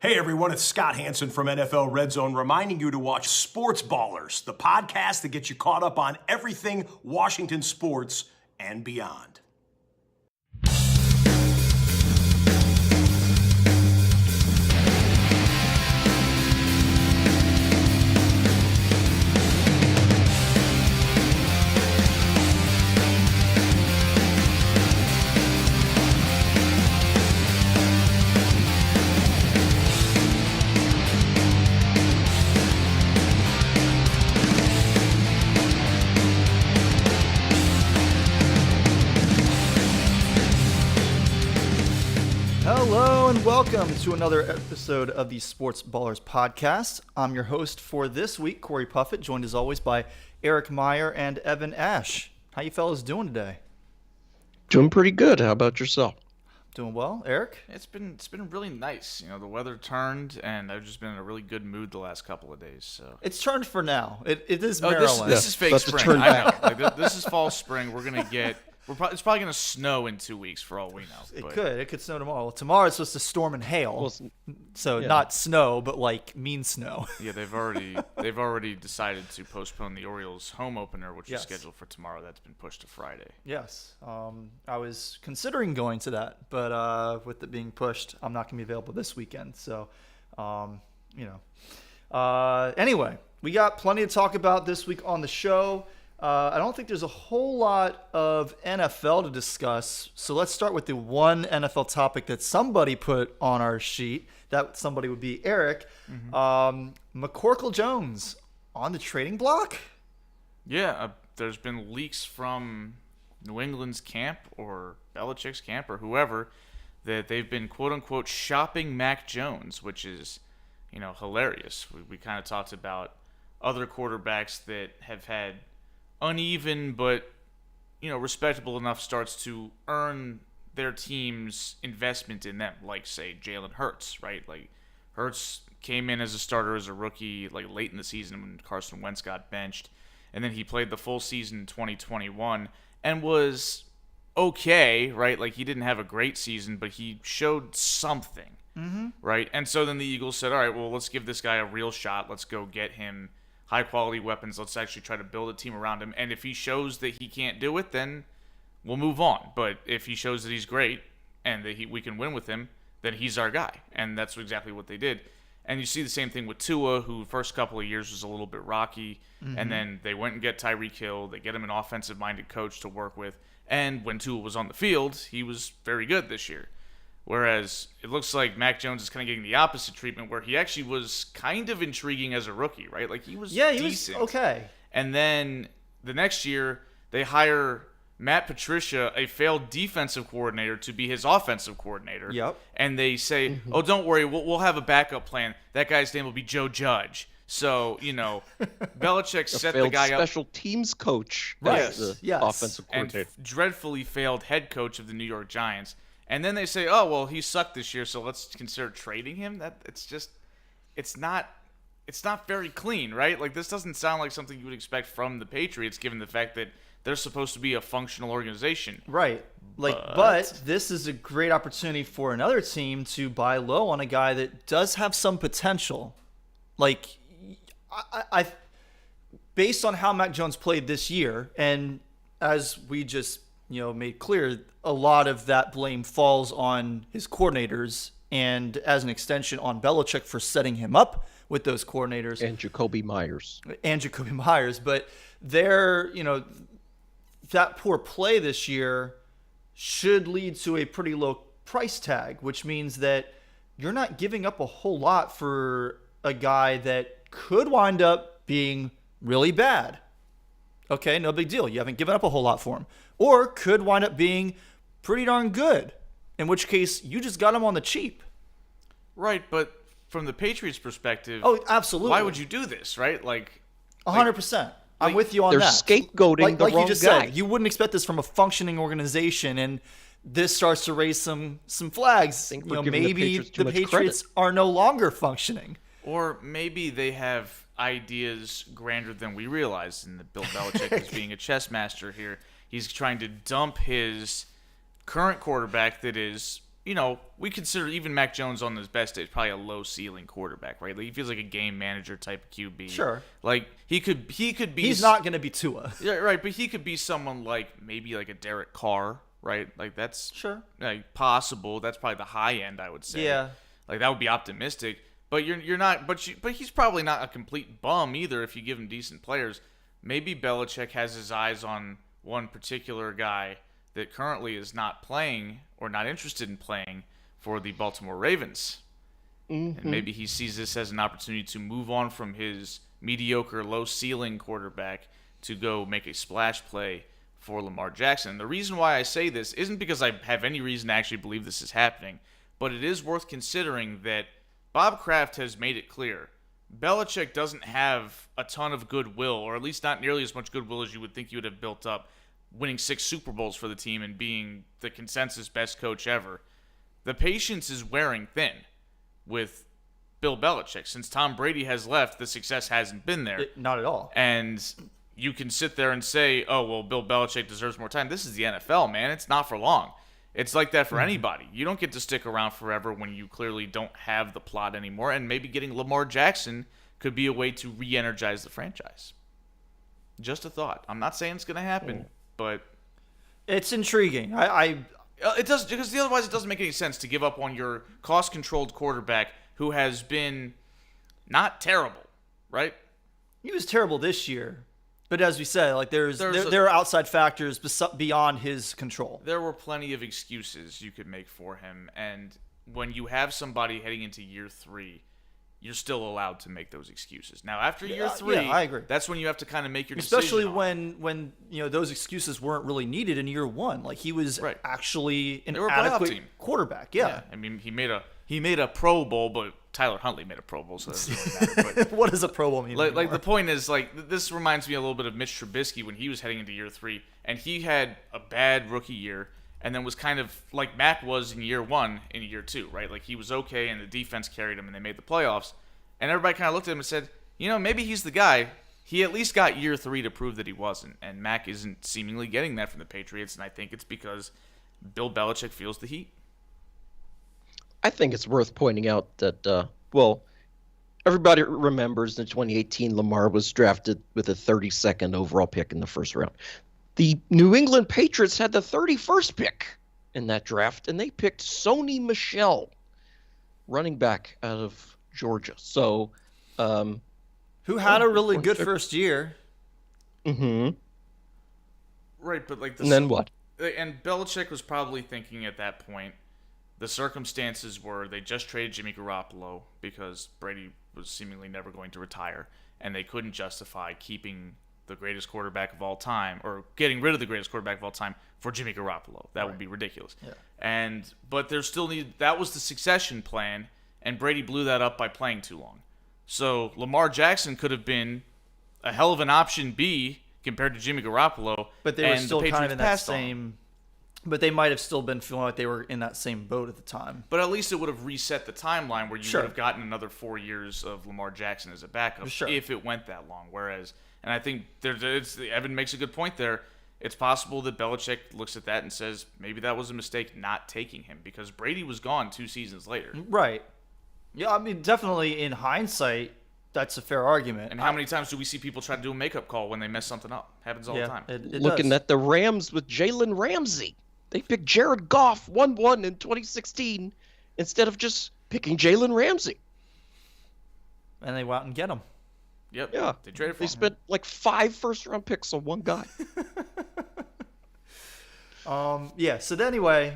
Hey everyone, it's Scott Hansen from NFL Red Zone reminding you to watch Sports Ballers, the podcast that gets you caught up on everything Washington sports and beyond. Hello and welcome to another episode of the Sports Ballers podcast. I'm your host for this week, Corey Puffett, joined as always by Eric Meyer and Evan Ash. How you fellas doing today? Doing pretty good. How about yourself? Doing well, Eric? It's been really nice. You know, the weather turned, and I've just been in a really good mood the last couple of days. So it's turned for now. It is Maryland. This is fake spring. I know. Like this is fall spring. We're gonna get. It's probably going to snow in 2 weeks for all we know. It could snow tomorrow. Well, tomorrow it's supposed to storm and hail. Not snow, but like mean snow. Yeah, they've already decided to postpone the Orioles home opener, which is scheduled for tomorrow. That's been pushed to Friday. Yes. I was considering going to that, but with it being pushed, I'm not going to be available this weekend. So, anyway, we got plenty to talk about this week on the show. I don't think there's a whole lot of NFL to discuss, so let's start with the one NFL topic that somebody put on our sheet. That somebody would be Eric. McCorkle Jones on the trading block? Yeah, there's been leaks from New England's camp or Belichick's camp or whoever that they've been quote-unquote shopping Mac Jones, which is, hilarious. We kind of talked about other quarterbacks that have had uneven but respectable enough starts to earn their team's investment in them, like say Jalen Hurts, right? Like Hurts came in as a starter as a rookie like late in the season when Carson Wentz got benched, and then he played the full season in 2021 and was okay, right? Like he didn't have a great season, but he showed something, right? And so then the Eagles said, all right, well, let's give this guy a real shot. Let's go get him high-quality weapons. Let's actually try to build a team around him. And if he shows that he can't do it, then we'll move on. But if he shows that he's great and that we can win with him, then he's our guy. And that's exactly what they did. And you see the same thing with Tua, who first couple of years was a little bit rocky. And then they went and get Tyreek Hill. They get him an offensive-minded coach to work with. And when Tua was on the field, he was very good this year. Whereas it looks like Mac Jones is kind of getting the opposite treatment, where he actually was kind of intriguing as a rookie, right? Like he was decent. Was okay. And then the next year, they hire Matt Patricia, a failed defensive coordinator, to be his offensive coordinator. Yep. And they say, oh, don't worry, we'll have a backup plan. That guy's name will be Joe Judge. So, Belichick set the guy up. Special teams coach, right? Yes. Offensive coordinator. And dreadfully failed head coach of the New York Giants. And then they say, oh, well, he sucked this year, so let's consider trading him. It's not very clean, right? Like, this doesn't sound like something you would expect from the Patriots, given the fact that they're supposed to be a functional organization. Right. But this is a great opportunity for another team to buy low on a guy that does have some potential. Like, I based on how Mac Jones played this year, and as we just made clear, a lot of that blame falls on his coordinators and, as an extension, on Belichick for setting him up with those coordinators. And Jacoby Myers. But that poor play this year should lead to a pretty low price tag, which means that you're not giving up a whole lot for a guy that could wind up being really bad. Okay, no big deal. You haven't given up a whole lot for him. Or could wind up being pretty darn good, in which case you just got him on the cheap. Right, but from the Patriots' perspective, oh, absolutely. Why would you do this, right? 100%. I'm with you on they're that. They're scapegoating the wrong wrong you just guy. said. You wouldn't expect this from a functioning organization, and this starts to raise some flags. Maybe the Patriots are no longer functioning. Or maybe they have ideas grander than we realize, and that Bill Belichick is being a chess master here. He's trying to dump his current quarterback that is, we consider even Mac Jones on his best days probably a low ceiling quarterback, right? Like he feels like a game manager type of QB. Sure. Like he could be. He's not going to be Tua. Yeah, right. But he could be someone like maybe like a Derek Carr, right? Like that's Sure. Like possible. That's probably the high end, I would say. Yeah. Like that would be optimistic. But you're not. But he's probably not a complete bum either if you give him decent players. Maybe Belichick has his eyes on one particular guy that currently is not playing or not interested in playing for the Baltimore Ravens. And maybe he sees this as an opportunity to move on from his mediocre, low-ceiling quarterback to go make a splash play for Lamar Jackson. The reason why I say this isn't because I have any reason to actually believe this is happening, but it is worth considering that Bob Kraft has made it clear Belichick doesn't have a ton of goodwill, or at least not nearly as much goodwill as you would think you would have built up winning 6 Super Bowls for the team and being the consensus best coach ever. The patience is wearing thin with Bill Belichick. Since Tom Brady has left, the success hasn't been there. Not at all. And you can sit there and say, oh, well, Bill Belichick deserves more time. This is the NFL, man. It's not for long. It's like that for anybody. You don't get to stick around forever when you clearly don't have the plot anymore. And maybe getting Lamar Jackson could be a way to re-energize the franchise. Just a thought. I'm not saying it's going to happen, but It's intriguing. it does, because otherwise it doesn't make any sense to give up on your cost-controlled quarterback who has been not terrible, right? He was terrible this year. But as we said, like there are outside factors beyond his control. There were plenty of excuses you could make for him, and when you have somebody heading into year 3, you're still allowed to make those excuses. Now, after year 3, I agree. That's when you have to kind of make your decision. Especially when those excuses weren't really needed in year 1. Like he was actually an adequate quarterback. Yeah. I mean, he made a Pro Bowl, but Tyler Huntley made a Pro Bowl, so that doesn't really matter. But what does a Pro Bowl mean? Like the point is, like, this reminds me a little bit of Mitch Trubisky when he was heading into year 3, and he had a bad rookie year, and then was kind of like Mac was in year 1 in year 2, right? Like he was okay, and the defense carried him, and they made the playoffs, and everybody kind of looked at him and said, maybe he's the guy. He at least got year 3 to prove that he wasn't, and Mac isn't seemingly getting that from the Patriots, and I think it's because Bill Belichick feels the heat. I think it's worth pointing out that, everybody remembers in 2018 Lamar was drafted with a 32nd overall pick in the first round. The New England Patriots had the 31st pick in that draft, and they picked Sony Michel, running back out of Georgia. So, who had a really good first year. Mm-hmm. Right, but like and then what? And Belichick was probably thinking at that point, the circumstances were they just traded Jimmy Garoppolo because Brady was seemingly never going to retire, and they couldn't justify keeping the greatest quarterback of all time or getting rid of the greatest quarterback of all time for Jimmy Garoppolo. That would be ridiculous. Yeah. But there's still that was the succession plan, and Brady blew that up by playing too long. So Lamar Jackson could have been a hell of an option B compared to Jimmy Garoppolo. But they were still kind of in that same. But they might have still been feeling like they were in that same boat at the time. But at least it would have reset the timeline where you would have gotten another 4 years of Lamar Jackson as a backup if it went that long. Whereas, and I think Evan makes a good point there. It's possible that Belichick looks at that and says maybe that was a mistake not taking him because Brady was gone 2 seasons later. Right. Yeah, I mean, definitely in hindsight, that's a fair argument. And how many times do we see people try to do a makeup call when they mess something up? Happens all the time. Looking at the Rams with Jalen Ramsey. They picked Jared Goff 1-1 in 2016 instead of just picking Jalen Ramsey. And they went out and get him. Yep. Yeah. They traded for him. They spent like 5 first-round picks on one guy. So anyway,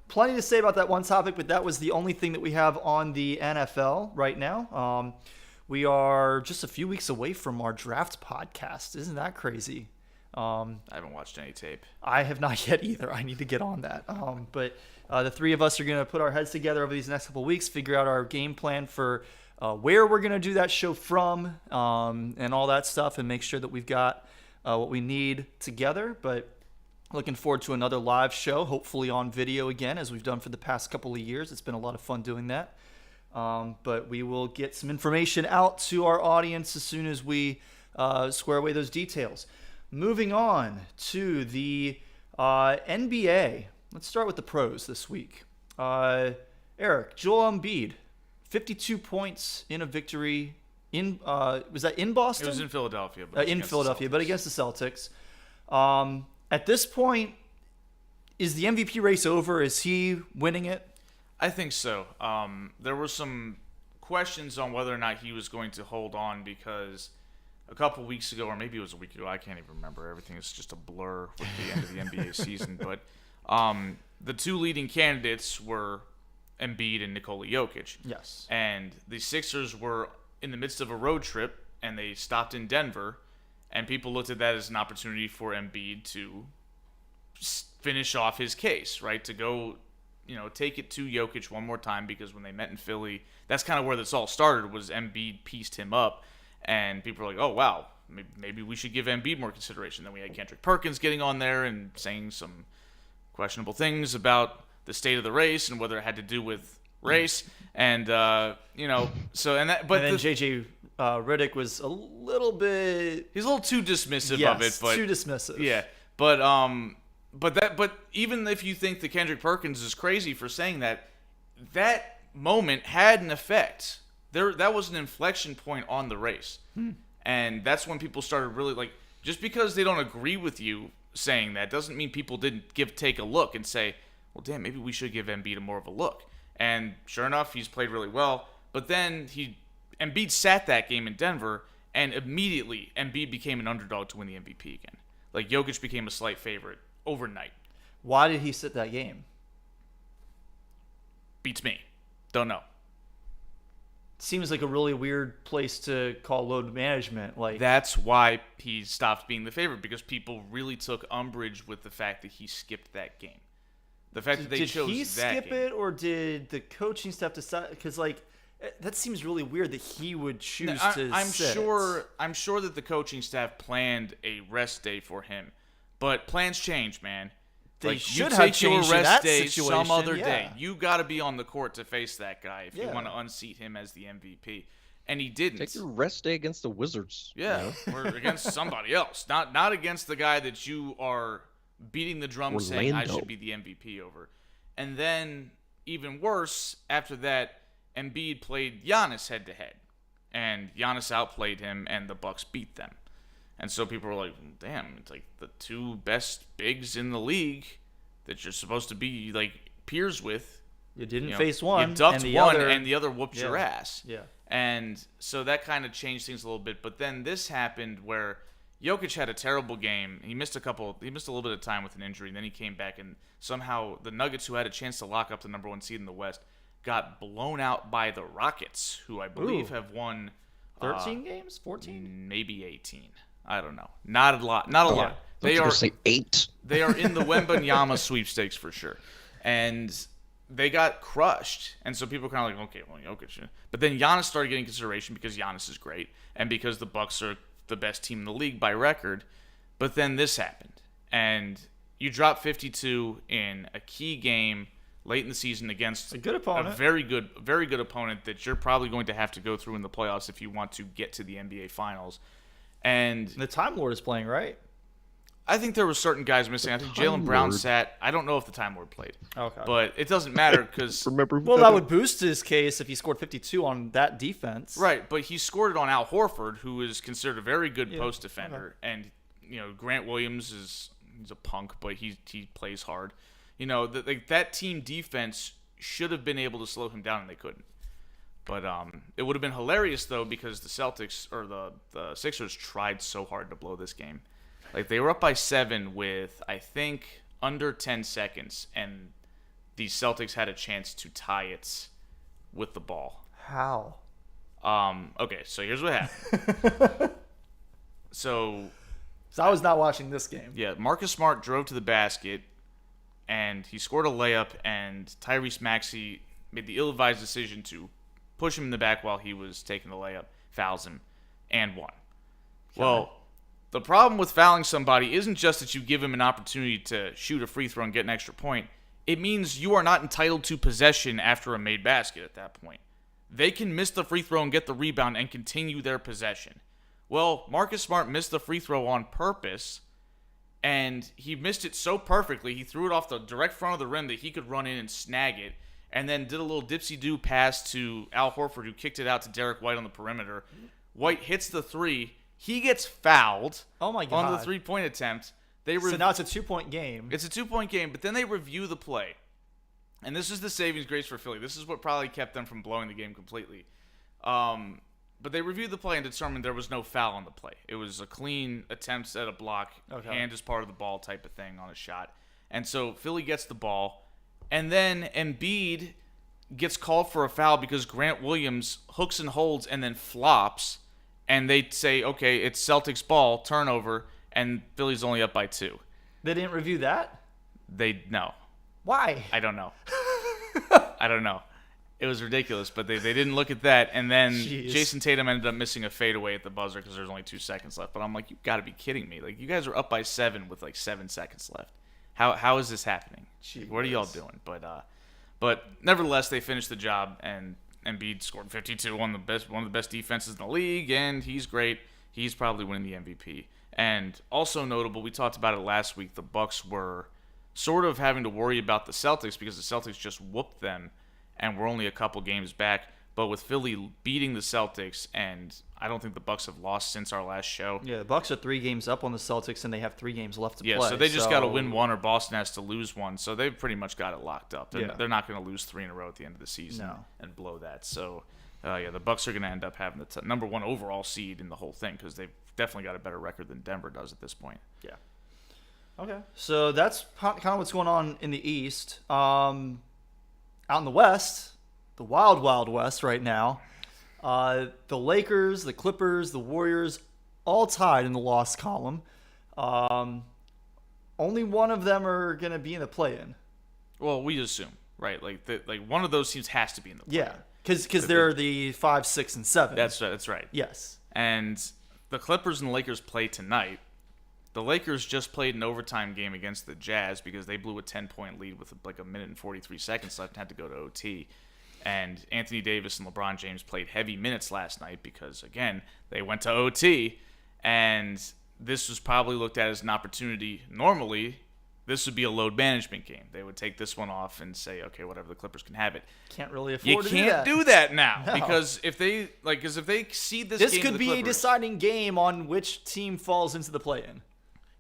plenty to say about that one topic, but that was the only thing that we have on the NFL right now. We are just a few weeks away from our draft podcast. Isn't that crazy? I haven't watched any tape. I have not yet either. I need to get on that. But the 3 of us are going to put our heads together over these next couple of weeks, figure out our game plan for where we're going to do that show from and all that stuff, and make sure that we've got what we need together. But looking forward to another live show, hopefully on video again, as we've done for the past couple of years. It's been a lot of fun doing that. But we will get some information out to our audience as soon as we square away those details. Moving on to the NBA. Let's start with the pros this week. Eric, Joel Embiid, 52 points in a victory was that in Boston? It was in Philadelphia. But but against the Celtics. At this point, is the MVP race over? Is he winning it? I think so. There were some questions on whether or not he was going to hold on because a couple weeks ago, or maybe it was a week ago, I can't even remember. Everything is just a blur with the end of the NBA season. But the two leading candidates were Embiid and Nikola Jokic. Yes. And the Sixers were in the midst of a road trip, and they stopped in Denver, and people looked at that as an opportunity for Embiid to finish off his case, right? To go, take it to Jokic one more time, because when they met in Philly, that's kind of where this all started, was Embiid pieced him up, and people were like, oh, wow, maybe we should give Embiid more consideration. Then we had Kendrick Perkins getting on there and saying some questionable things about the state of the race and whether it had to do with race, and then JJ Redick was a little bit. He's a little too dismissive of it, but too dismissive. Yeah, but even if you think that Kendrick Perkins is crazy for saying that, that moment had an effect. That was an inflection point on the race, and that's when people started really just because they don't agree with you saying that doesn't mean people didn't take a look and say, well, damn, maybe we should give Embiid more of a look. And sure enough, he's played really well. But then Embiid sat that game in Denver, and immediately Embiid became an underdog to win the MVP again. Jokic became a slight favorite overnight. Why did he sit that game? Beats me. Don't know. Seems like a really weird place to call load management. That's why he stopped being the favorite, because people really took umbrage with the fact that he skipped that game. The fact that they chose that game. Did he skip it, or did the coaching staff decide? Because that seems really weird that he would choose to sit. I'm sure that the coaching staff planned a rest day for him, but plans change, man. They should have changed your rest day some other day. You got to be on the court to face that guy if you want to unseat him as the MVP, and he didn't. Take your rest day against the Wizards. Yeah, or against somebody else, not against the guy that you are beating the drum saying I should be the MVP over. And then, even worse, after that, Embiid played Giannis head-to-head. And Giannis outplayed him, and the Bucks beat them. And so people were like, damn, it's the two best bigs in the league that you're supposed to be, peers with. You didn't face one. You ducked and one, and the other whooped your ass. Yeah. And so that kind of changed things a little bit. But then this happened where Jokic had a terrible game. He missed a little bit of time with an injury, and then he came back, and somehow the Nuggets, who had a chance to lock up the number one seed in the West, got blown out by the Rockets, who I believe have won 13 games, 14, maybe 18. I don't know. Not a lot. Not a lot. They are say 8. They are in the Wembanyama sweepstakes for sure, and they got crushed. And so people are kind of like, okay, well, Jokic. But then Giannis started getting consideration because Giannis is great, and because the Bucks are the best team in the league by record. But then this happened, and you dropped 52 in a key game late in the season against a good opponent, a very good opponent that you're probably going to have to go through in the playoffs if you want to get to the NBA Finals. And the Time Lord is playing, right? I think there were certain guys missing. I think Jaylen Brown sat. I don't know if the Time Lord played. Okay. But it doesn't matter because that would boost his case if he scored 52 on that defense. Right, but he scored it on Al Horford, who is considered a very good post defender. Okay. And Grant Williams he's a punk, but he plays hard. That team defense should have been able to slow him down, and they couldn't. But it would have been hilarious though, because the Celtics or the Sixers tried so hard to blow this game. They were up by 7 with, I think, under 10 seconds, and the Celtics had a chance to tie it with the ball. How? Okay, so here's what happened. So I was not watching this game. Yeah, Marcus Smart drove to the basket, and he scored a layup, and Tyrese Maxey made the ill-advised decision to push him in the back while he was taking the layup, fouls him, and won. Okay. Well, the problem with fouling somebody isn't just that you give him an opportunity to shoot a free throw and get an extra point. It means you are not entitled to possession after a made basket at that point. They can miss the free throw and get the rebound and continue their possession. Well, Marcus Smart missed the free throw on purpose, and he missed it so perfectly, he threw it off the direct front of the rim that he could run in and snag it. and then did a little dipsy-do pass to Al Horford, who kicked it out to Derek White on the perimeter. White hits the three. He gets fouled Oh my God. on the three-point attempt. So now it's a 2-point game. It's a 2-point game, but then they review the play. And this is the savings grace for Philly. This is what probably kept them from blowing the game completely. But they reviewed the play and determined there was no foul on the play. It was a clean attempt at a block, hand is part of the ball type of thing on a shot. And so Philly gets the ball. And then Embiid gets called for a foul because Grant Williams hooks and holds and then flops. And they say, okay, it's Celtics ball, turnover, and Philly's only up by 2. They didn't review that? No. Why? I don't know. I don't know. It was ridiculous, but they didn't look at that. And then Jason Tatum ended up missing a fadeaway at the buzzer because there's only 2 seconds left. But I'm like, you got to be kidding me. Like, you guys are up by 7 with like 7 seconds left. How is this happening? What are y'all doing? But nevertheless, they finished the job, and Embiid scored 52, one of the best defenses in the league, and he's great. He's probably winning the MVP. And also notable, we talked about it last week, the Bucks were sort of having to worry about the Celtics because the Celtics just whooped them, and we're only a couple games back. But with Philly beating the Celtics, and I don't think the Bucks have lost since our last show. Yeah, the Bucks are 3 games up on the Celtics, and they have 3 games left to play. Yeah, so they just got to win one, or Boston has to lose one. So they've pretty much got it locked up. They're not going to lose 3 in a row at the end of the season and blow that. So, the Bucks are going to end up having the number 1 overall seed in the whole thing because they've definitely got a better record than Denver does at this point. Yeah. Okay, so that's kind of what's going on in the East. Out in the West, the wild, wild West right now, the Lakers, the Clippers, the Warriors, all tied in the loss column. Only one of them are going to be in the play-in. Well, we assume, right? Like one of those teams has to be in the play-in. Yeah, because they're the 5, 6, and 7. That's right. Yes. And the Clippers and the Lakers play tonight. The Lakers just played an overtime game against the Jazz because they blew a 10-point lead with like a minute and 43 seconds left and had to go to OT. And Anthony Davis and LeBron James played heavy minutes last night because, again, they went to OT. And this was probably looked at as an opportunity. Normally, this would be a load management game. They would take this one off and say, okay, whatever, the Clippers can have it. Can't really afford to do that. You can't do that now No. because if they seed this game This to could the be Clippers, a deciding game on which team falls into the play-in.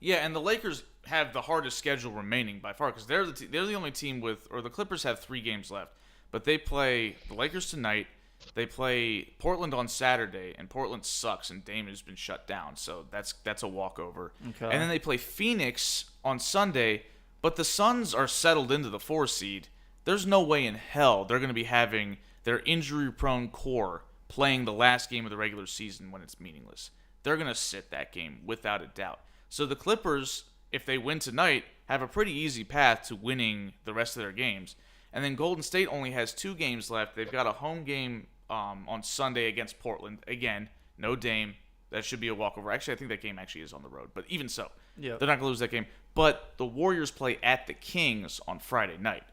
Yeah, and the Lakers have the hardest schedule remaining by far because they're the only team the Clippers have 3 games left, but they play the Lakers tonight. They play Portland on Saturday, and Portland sucks, and Dame has been shut down, so that's a walkover. Okay. And then they play Phoenix on Sunday, but the Suns are settled into the 4 seed. There's no way in hell they're going to be having their injury-prone core playing the last game of the regular season when it's meaningless. They're going to sit that game without a doubt. So the Clippers, if they win tonight, have a pretty easy path to winning the rest of their games. And then Golden State only has 2 games left. They've got a home game on Sunday against Portland. Again, no Dame. That should be a walkover. Actually, I think that game actually is on the road. But even so, they're not going to lose that game. But the Warriors play at the Kings on Friday night.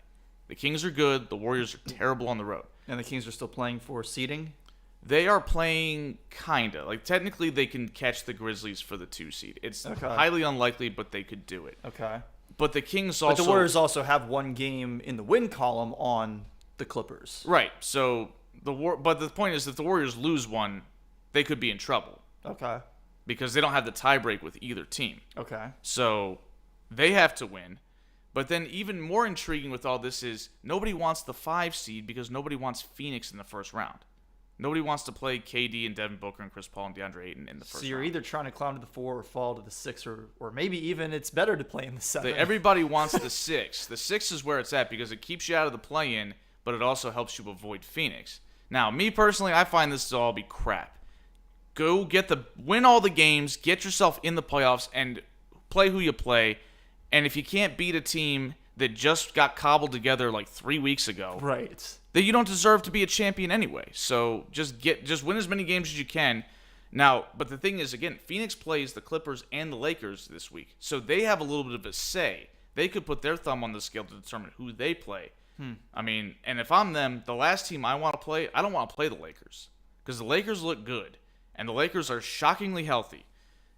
The Kings are good. The Warriors are terrible on the road. And the Kings are still playing for seeding? They are playing kinda. Like, technically, they can catch the Grizzlies for the 2 seed. It's highly unlikely, but they could do it. Okay. But the Kings also... But the Warriors also have 1 game in the win column on the Clippers. Right. So, but the point is, if the Warriors lose one, they could be in trouble. Okay. Because they don't have the tiebreak with either team. Okay. So, they have to win. But then even more intriguing with all this is nobody wants the 5 seed because nobody wants Phoenix in the first round. Nobody wants to play KD and Devin Booker and Chris Paul and DeAndre Ayton in the first round. So you're either trying to climb to the 4 or fall to the 6, or maybe even it's better to play in the 7. Everybody wants the 6. The 6 is where it's at because it keeps you out of the play-in, but it also helps you avoid Phoenix. Now, me personally, I find this to all be crap. Go win all the games, get yourself in the playoffs, and play who you play. And if you can't beat a team that just got cobbled together like 3 weeks ago, right, that you don't deserve to be a champion anyway. So just win as many games as you can. Now, but the thing is, again, Phoenix plays the Clippers and the Lakers this week. So they have a little bit of a say. They could put their thumb on the scale to determine who they play. I mean, and if I'm them, the last team I want to play, I don't want to play the Lakers. Because the Lakers look good. And the Lakers are shockingly healthy.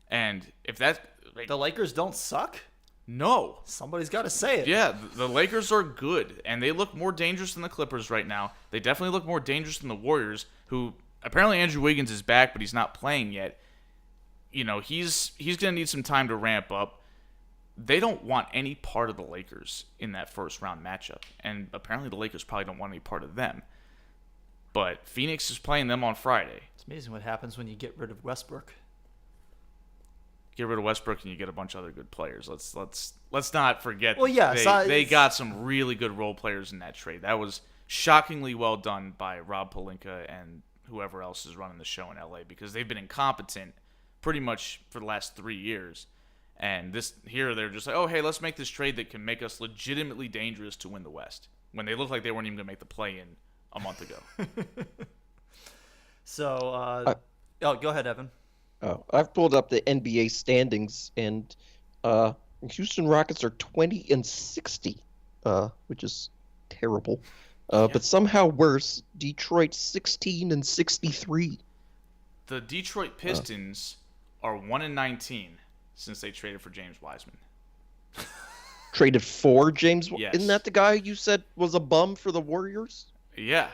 And if that... the Lakers don't suck? No. Somebody's got to say it. Yeah, the Lakers are good, and they look more dangerous than the Clippers right now. They definitely look more dangerous than the Warriors, who apparently Andrew Wiggins is back, but he's not playing yet. You know, he's going to need some time to ramp up. They don't want any part of the Lakers in that first round matchup, and apparently the Lakers probably don't want any part of them. But Phoenix is playing them on Friday. It's amazing what happens when you get rid of Westbrook. Get rid of Westbrook and you get a bunch of other good players. Let's not forget. Well, yeah, they got some really good role players in that trade. That was shockingly well done by Rob Pelinka and whoever else is running the show in LA, because they've been incompetent pretty much for the last 3 years. And they're just like, oh, hey, let's make this trade that can make us legitimately dangerous to win the West, when they looked like they weren't even going to make the play-in a month ago. So, go ahead, Evan. Oh, I've pulled up the NBA standings, and Houston Rockets are 20-60, which is terrible. But somehow worse, Detroit 16-63. The Detroit Pistons are 1-19 since they traded for James Wiseman. Traded for James? Yes. Isn't that the guy you said was a bum for the Warriors? Yeah.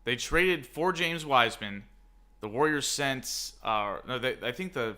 They traded for James Wiseman. The Warriors sent, I think the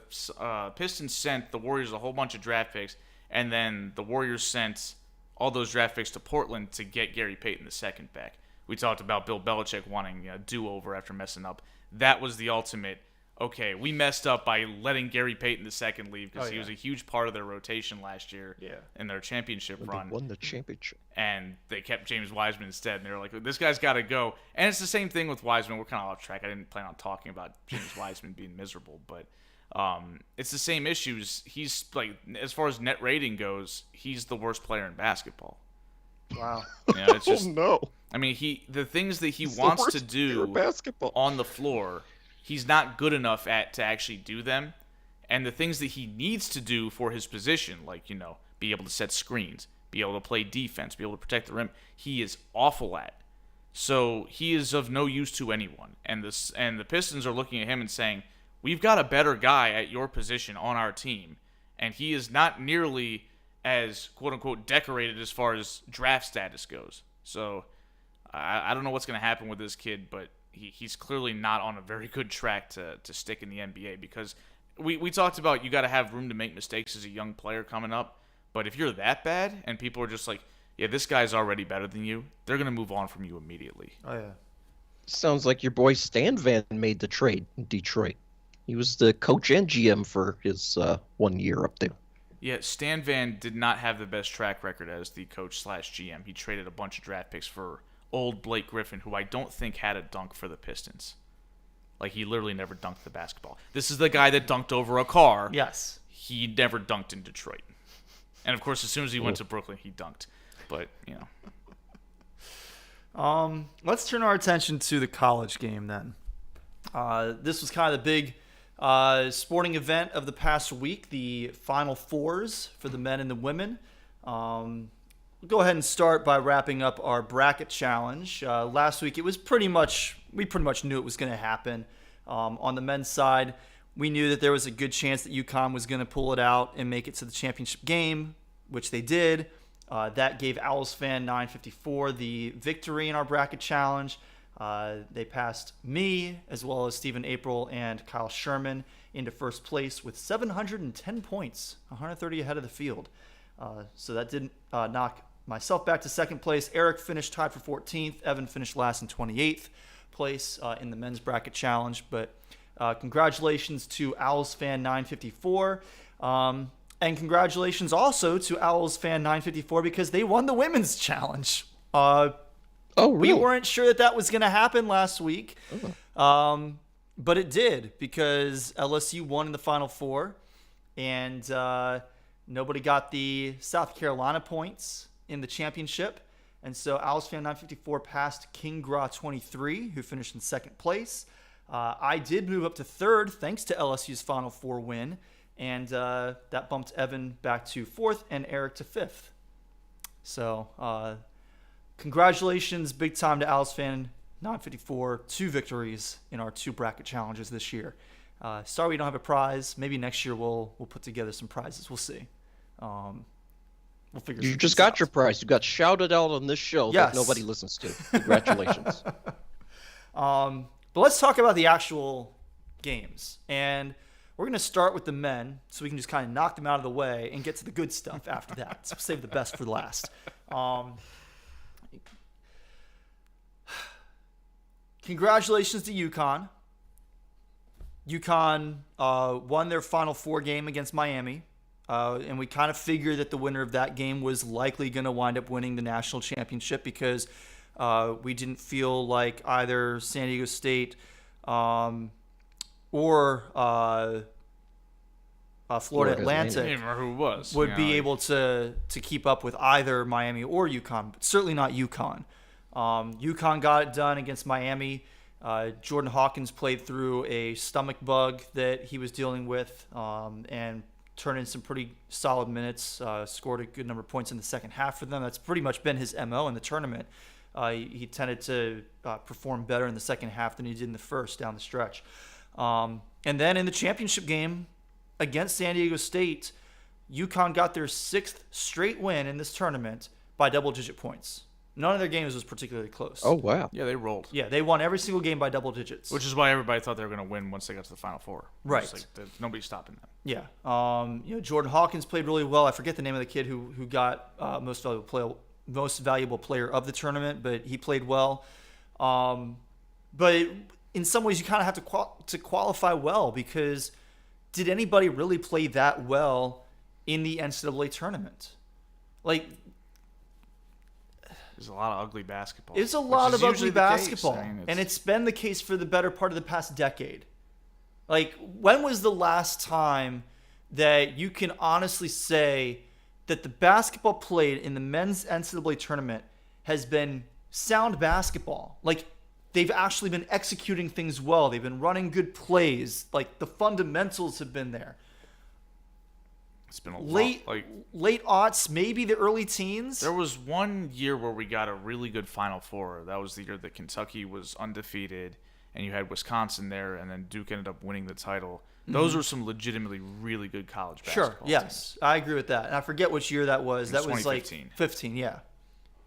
Pistons sent the Warriors a whole bunch of draft picks, and then the Warriors sent all those draft picks to Portland to get Gary Payton II back. We talked about Bill Belichick wanting a do-over after messing up. That was the ultimate. Okay, we messed up by letting Gary Payton II leave, because he was a huge part of their rotation last year in their championship run. They won the championship. And they kept James Wiseman instead. And they were like, this guy's got to go. And it's the same thing with Wiseman. We're kind of off track. I didn't plan on talking about James Wiseman being miserable. But it's the same issues. He's, like, as far as net rating goes, he's the worst player in basketball. Wow. You know, it's just, oh, no. I mean, the things that he's the wants worst to do player in basketball. on the floor, he's not good enough to actually do them. And the things that he needs to do for his position, like, you know, be able to set screens, be able to play defense, be able to protect the rim, he is awful at. So he is of no use to anyone. And the Pistons are looking at him and saying, we've got a better guy at your position on our team, and he is not nearly as quote-unquote decorated as far as draft status goes. So I don't know what's going to happen with this kid, but he's clearly not on a very good track to stick in the NBA, because we talked about you got to have room to make mistakes as a young player coming up. But if you're that bad and people are just like, yeah, this guy's already better than you, they're going to move on from you immediately. Oh, yeah. Sounds like your boy Stan Van made the trade in Detroit. He was the coach and GM for his 1 year up there. Yeah, Stan Van did not have the best track record as the coach/GM. He traded a bunch of draft picks for old Blake Griffin, who I don't think had a dunk for the Pistons. Like, he literally never dunked the basketball. This is the guy that dunked over a car. Yes. He never dunked in Detroit. And, of course, as soon as he went to Brooklyn, he dunked. But, you know. Let's turn our attention to the college game then. This was kind of the big sporting event of the past week, the Final Fours for the men and the women. We'll go ahead and start by wrapping up our bracket challenge. Last week, we pretty much knew it was going to happen. On the men's side, we knew that there was a good chance that UConn was going to pull it out and make it to the championship game, which they did. That gave Owls fan 954 the victory in our bracket challenge. They passed me, as well as Stephen April and Kyle Sherman, into first place with 710 points, 130 ahead of the field. So that didn't knock myself back to second place. Eric finished tied for 14th. Evan finished last in 28th place in the men's bracket challenge. But congratulations to Owls fan 954. And congratulations also to Owls fan 954 because they won the women's challenge. Oh, really? We weren't sure that was going to happen last week. But it did, because LSU won in the Final Four. And nobody got the South Carolina points in the championship. And so Owls fan 954 passed King Gra 23, who finished in second place. I did move up to third thanks to LSU's Final Four win. And that bumped Evan back to fourth and Eric to fifth. So congratulations, big time to Owls fan 954. 2 victories in our 2 bracket challenges this year. Sorry we don't have a prize. Maybe next year we'll put together some prizes. We'll see. we'll figure. You just got your prize. You got shouted out on this show Yes. that nobody listens to. Congratulations. But let's talk about the actual games, and we're going to start with the men, so we can just kind of knock them out of the way and get to the good stuff after that. So save the best for last. Congratulations to UConn. UConn won their Final Four game against Miami, and we kind of figured that the winner of that game was likely going to wind up winning the national championship because we didn't feel like either San Diego State or Florida Atlantic I don't remember who it was. would be able to keep up with either Miami or UConn, but certainly not UConn. UConn got it done against Miami. Jordan Hawkins played through a stomach bug that he was dealing with and turned in some pretty solid minutes, scored a good number of points in the second half for them. That's pretty much been his MO in the tournament. He tended to perform better in the second half than he did in the first down the stretch. And then in the championship game against San Diego State, UConn got their 6th straight win in this tournament by double-digit points. None of their games was particularly close. Oh, wow. Yeah, they rolled. Yeah, they won every single game by double digits. Which is why everybody thought they were going to win once they got to the Final Four. Right. Nobody's stopping them. Yeah. Jordan Hawkins played really well. I forget the name of the kid who got most valuable player of the tournament, but he played well. But in some ways, you kind of have to qualify well, because did anybody really play that well in the NCAA tournament? Like, there's a lot of ugly basketball. It's a lot of ugly basketball. And And it's been the case for the better part of the past decade. Like, when was the last time that you can honestly say that the basketball played in the men's NCAA tournament has been sound basketball? Like, they've actually been executing things well. They've been running good plays. Like, the fundamentals have been there. It's been a Late aughts, maybe the early teens. There was one year where we got a really good Final Four. That was the year that Kentucky was undefeated, and you had Wisconsin there, and then Duke ended up winning the title. Those were some legitimately really good college basketball Sure, yes. teams. I agree with that. And I forget which year that was. That was like 2015. 15, yeah.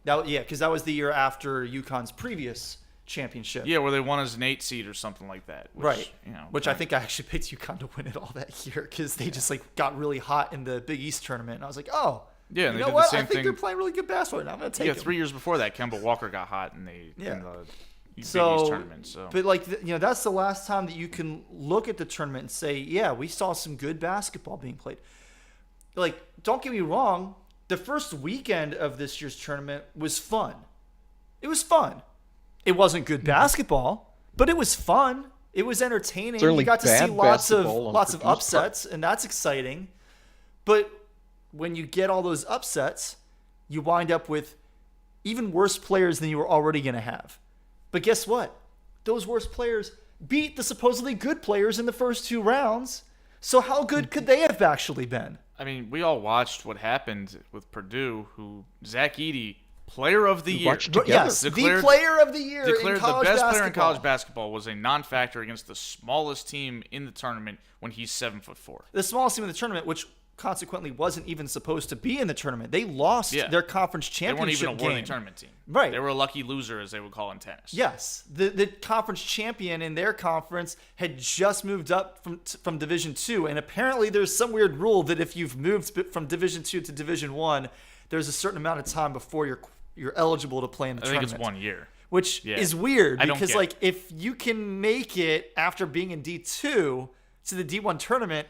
Because that was the year after UConn's previous championship. Yeah, where they won as an 8 seed or something like that. Which, Right. Which I kinda- think I actually picked UConn to win it all that year, because they just got really hot in the Big East tournament. And I was like, oh, Yeah, and you they know did the what? same I think thing. they're playing really good basketball. And I'm going to take Yeah, them. 3 years before that, Kemba Walker got hot in the Big East tournament. So. But that's the last time that you can look at the tournament and say, yeah, we saw some good basketball being played. Like, don't get me wrong, the first weekend of this year's tournament was fun. It was fun. It wasn't good basketball, but it was fun. It was entertaining. Certainly You got to see bad lots of basketball on upsets, produced and that's exciting. But when you get all those upsets, you wind up with even worse players than you were already going to have. But guess what? Those worse players beat the supposedly good players in the first 2 rounds. So how good could they have actually been? I mean, we all watched what happened with Purdue, who Zach Edey, player of the year. watched together. Yes, Declared- the player of the year Declared in college the best basketball. player in college basketball was a non-factor against the smallest team in the tournament when he's 7'4". The smallest team in the tournament, which consequently wasn't even supposed to be in the tournament. They lost their conference They weren't championship even a worthy game. tournament team. Right. They were a lucky loser, as they would call in tennis. Yes, the conference champion in their conference had just moved up from Division II, and apparently there's some weird rule that if you've moved from Division II to Division I, there's a certain amount of time before you're eligible to play in the I think tournament. it's 1 year. Which Yeah. is weird, I don't because get it. if you can make it after being in D2 to the D1 tournament,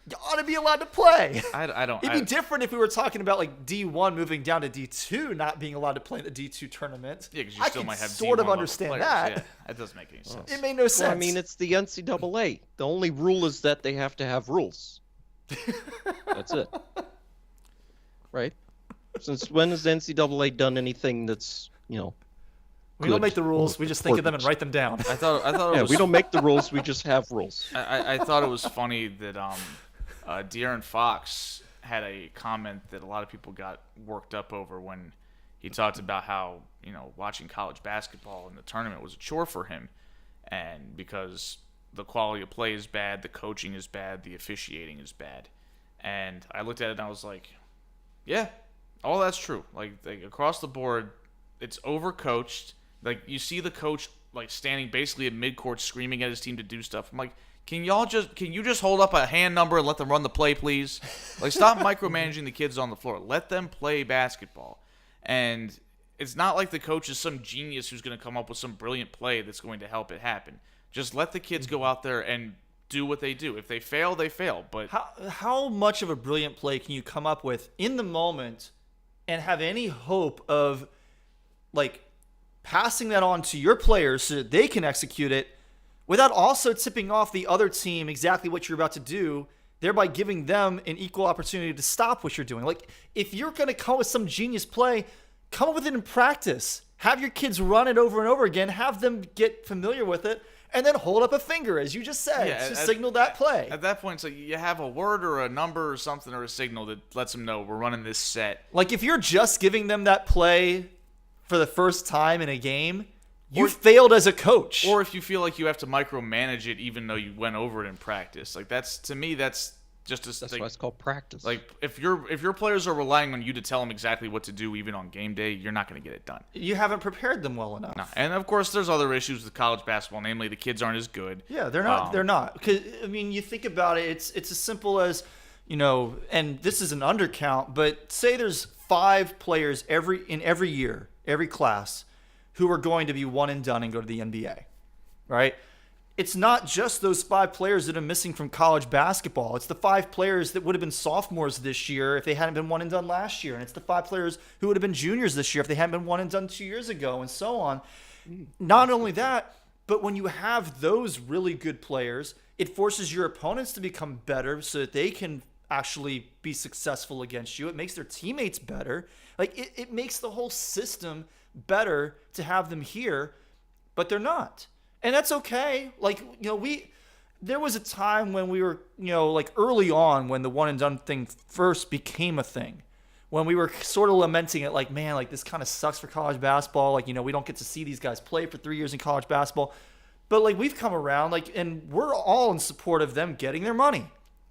you ought to be allowed to play. I don't. It'd be different if we were talking about like D1 moving down to D2, not being allowed to play in the D2 tournament. Yeah, because you I still can might have sort D1 of level understand players. that. Yeah, that doesn't make any sense. It made no sense. Well, I mean, it's the NCAA. The only rule is that they have to have rules. That's it. Right? Since when has the NCAA done anything that's, we don't good make the rules. We just think of them and important? write them down. I thought it Yeah, was. we don't make the rules. We just have rules. I thought it was funny that De'Aaron Fox had a comment that a lot of people got worked up over when he talked about how watching college basketball in the tournament was a chore for him, and because the quality of play is bad, the coaching is bad, the officiating is bad, and I looked at it and I was like, yeah, All that's true. Like across the board, it's overcoached. Like you see the coach like standing basically at midcourt screaming at his team to do stuff. I'm like, can you just hold up a hand number and let them run the play, please? Like stop micromanaging the kids on the floor. Let them play basketball. And it's not like the coach is some genius who's going to come up with some brilliant play that's going to help it happen. Just let the kids go out there and do what they do. If they fail, they fail. But how much of a brilliant play can you come up with in the moment and have any hope of like passing that on to your players so that they can execute it without also tipping off the other team exactly what you're about to do, thereby giving them an equal opportunity to stop what you're doing? Like, if you're going to come up with some genius play, come up with it in practice. Have your kids run it over and over again. Have them get familiar with it. And then hold up a finger, as you just said, to signal that play. At that point, so you have a word or a number or something or a signal that lets them know we're running this set. Like, if you're just giving them that play for the first time in a game, you failed as a coach. Or if you feel like you have to micromanage it even though you went over it in practice. Like, to me, that's just That's why it's called practice. Like, if your players are relying on you to tell them exactly what to do even on game day, you're not going to get it done. You haven't prepared them well enough. No. And, of course, there's other issues with college basketball. Namely, the kids aren't as good. Yeah, they're not. They're not. Because, I mean, you think about it, it's as simple as, you know, and this is an undercount, but say there's 5 players in every year, every class, who are going to be one and done and go to the NBA, right? It's not just those 5 players that are missing from college basketball. It's the 5 players that would have been sophomores this year if they hadn't been one and done last year. And it's the 5 players who would have been juniors this year if they hadn't been one and done 2 years ago, and so on. Not only that, but when you have those really good players, it forces your opponents to become better so that they can actually be successful against you. It makes their teammates better. Like, it makes the whole system better to have them here, but they're not. And that's okay. Like, you know, there was a time when we were, you know, like early on when the one and done thing first became a thing, when we were sort of lamenting it, like, man, like this kind of sucks for college basketball. Like, you know, we don't get to see these guys play for 3 years in college basketball. But like, we've come around, like, and we're all in support of them getting their money.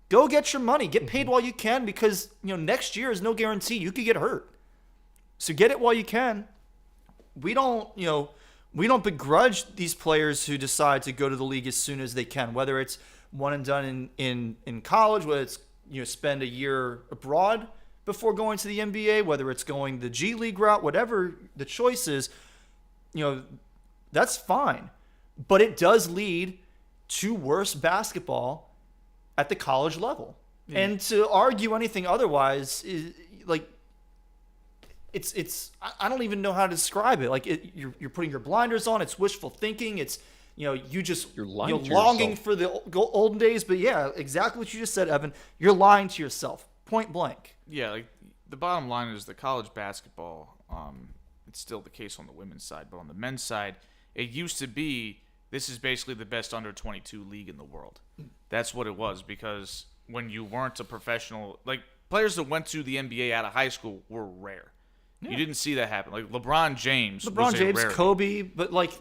Go get your money. Get paid while you can, because, you know, next year is no guarantee. You could get hurt. So get it while you can. We don't begrudge these players who decide to go to the league as soon as they can, whether it's one and done in college, whether it's, you know, spend a year abroad before going to the NBA, whether it's going the G League route, whatever the choice is, you know, that's fine. But it does lead to worse basketball at the college level. Yeah. And to argue anything otherwise is like, it's I don't even know how to describe it. Like, you're putting your blinders on. It's wishful thinking. It's, you know, you're longing for the olden days. But yeah, exactly what you just said, Evan. You're lying to yourself, point blank. Yeah, like the bottom line is the college basketball. It's still the case on the women's side, but on the men's side, it used to be this is basically the best under 22 league in the world. That's what it was, because when you weren't a professional, like players that went to the NBA out of high school were rare. Yeah. You didn't see that happen. Like LeBron James, Kobe, but like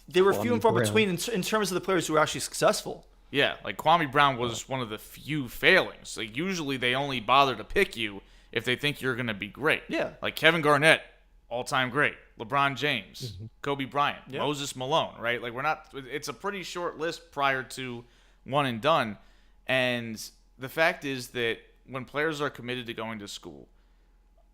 they were few and far between in terms of the players who were actually successful. Yeah, like Kwame Brown was one of the few failings. Like usually they only bother to pick you if they think you're going to be great. Yeah. Like Kevin Garnett, all-time great. LeBron James, Kobe Bryant, Moses Malone, right? Like it's a pretty short list prior to one and done. And the fact is that when players are committed to going to school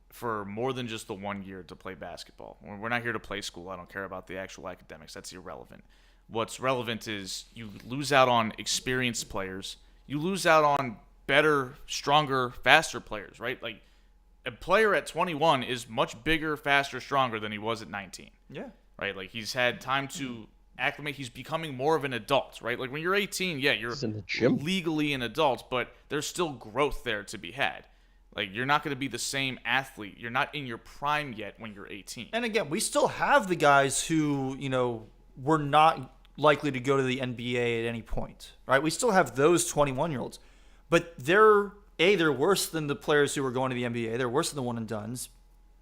for more than just the 1 year to play basketball, we're not here to play school. I don't care about the actual academics. That's irrelevant. What's relevant is you lose out on experienced players. You lose out on better, stronger, faster players, right? Like a player at 21 is much bigger, faster, stronger than he was at 19. Yeah. Right? Like he's had time to acclimate. He's becoming more of an adult, right? Like when you're 18, yeah, you're legally an adult, but there's still growth there to be had. Like, you're not going to be the same athlete. You're not in your prime yet when you're 18. And again, we still have the guys who, you know, were not likely to go to the NBA at any point, right? We still have those 21-year-olds. But they're worse than the players who are going to the NBA. They're worse than the one-and-dones.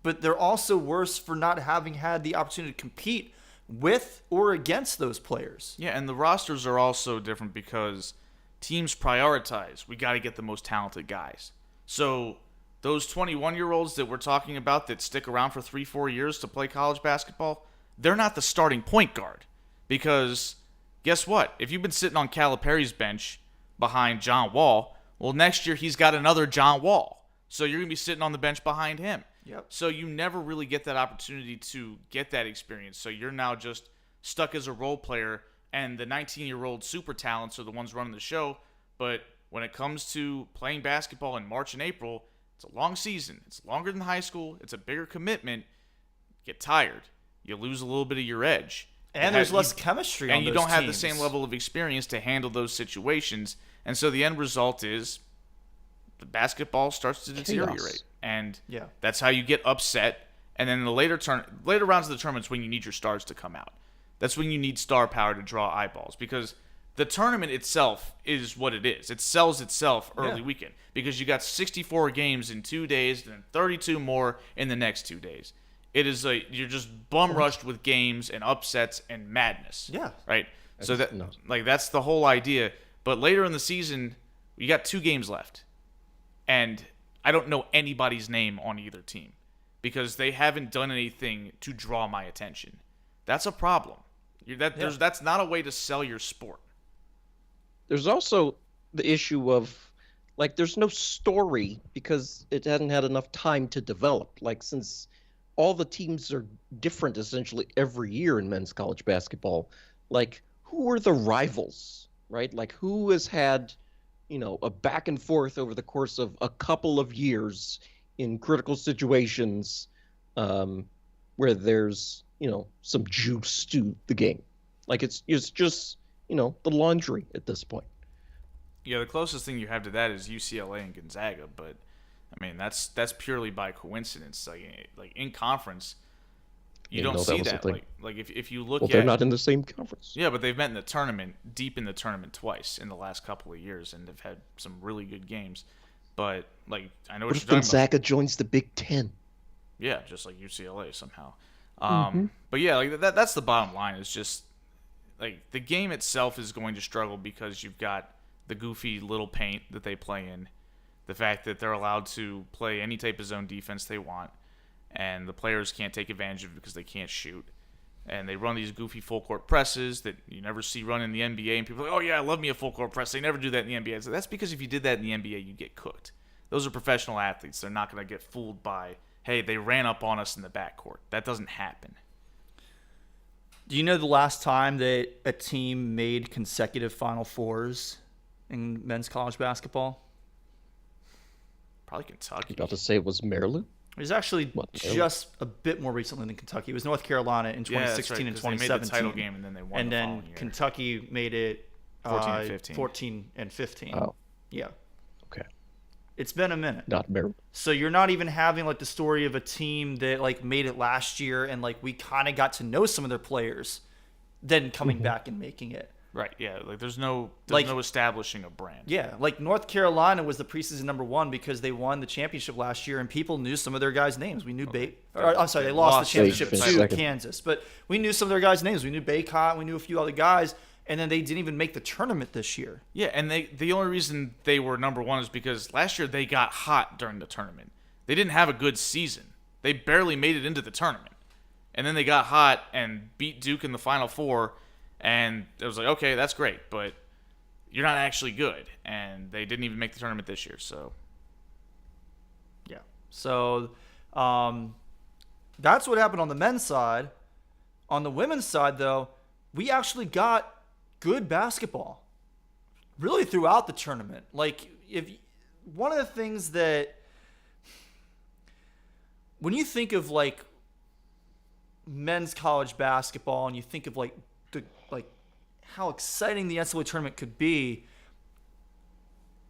But they're also worse for not having had the opportunity to compete with or against those players. Yeah, and the rosters are also different because teams prioritize. We got to get the most talented guys. So those 21-year-olds that we're talking about that stick around for 3-4 years to play college basketball, they're not the starting point guard. Because guess what? If you've been sitting on Calipari's bench behind John Wall, well, next year he's got another John Wall. So you're going to be sitting on the bench behind him. Yep. So you never really get that opportunity to get that experience. So you're now just stuck as a role player, and the 19-year-old super talents are the ones running the show. But when it comes to playing basketball in March and April, it's a long season. It's longer than high school. It's a bigger commitment. Get tired. You lose a little bit of your edge. And there's less chemistry on those teams. And you don't have the same level of experience to handle those situations. And so the end result is the basketball starts to deteriorate. Chaos. And Yeah. that's how you get upset. And then in the later rounds of the tournaments when you need your stars to come out. That's when you need star power to draw eyeballs. Because the tournament itself is what it is. It sells itself early weekend. Because you got 64 games in 2 days and then 32 more in the next 2 days. It is you're just bum rushed with games and upsets and madness. Yeah. Right? So that's the whole idea. But later in the season, you got 2 games left. And I don't know anybody's name on either team because they haven't done anything to draw my attention. That's a problem. That's not a way to sell your sport. There's also the issue of, like, there's no story because it hadn't had enough time to develop. Like, since all the teams are different essentially every year in men's college basketball, like, who are the rivals, right? Like, who has had, a back and forth over the course of a couple of years in critical situations where there's, some juice to the game. Like, it's just, the laundry at this point. Yeah, the closest thing you have to that is UCLA and Gonzaga, but I mean that's purely by coincidence. Like in conference, you don't see that. Like if you look they're not in the same conference. Yeah, but they've met in the tournament, deep in the tournament twice in the last couple of years, and have had some really good games. But I know what you're talking about. Gonzaga joins the Big Ten? Yeah, just like UCLA somehow. But yeah, that's the bottom line. Is just the game itself is going to struggle because you've got the goofy little paint that they play in, the fact that they're allowed to play any type of zone defense they want, and the players can't take advantage of it because they can't shoot. And they run these goofy full court presses that you never see run in the NBA, and people are like, oh yeah, I love me a full court press. They never do that in the NBA. So that's because if you did that in the NBA, you'd get cooked. Those are professional athletes. They're not going to get fooled by, hey, they ran up on us in the backcourt. That doesn't happen. Do you know the last time that a team made consecutive Final Fours in men's college basketball? Probably Kentucky. You about to say it was Maryland? It was actually just a bit more recently than Kentucky. It was North Carolina in 2016 and 2017. They made the title game and then they won and the then following year. Kentucky made it 14 and 15. Oh. Yeah. Okay. It's been a minute. Not Maryland. So you're not even having the story of a team that made it last year and we kind of got to know some of their players, then coming back and making it. Right, yeah. There's no establishing a brand. Yeah, North Carolina was the preseason number 1 because they won the championship last year and people knew some of their guys' names. We knew they lost the championship to Kansas, but we knew some of their guys' names. We knew Baycott, we knew a few other guys, and then they didn't even make the tournament this year. Yeah, and the only reason they were number 1 is because last year they got hot during the tournament. They didn't have a good season. They barely made it into the tournament. And then they got hot and beat Duke in the Final Four. And it was like, okay, that's great, but you're not actually good. And they didn't even make the tournament this year, so. Yeah. So that's what happened on the men's side. On the women's side, though, we actually got good basketball really throughout the tournament. If one of the things that when you think of men's college basketball and you think of how exciting the NCAA tournament could be,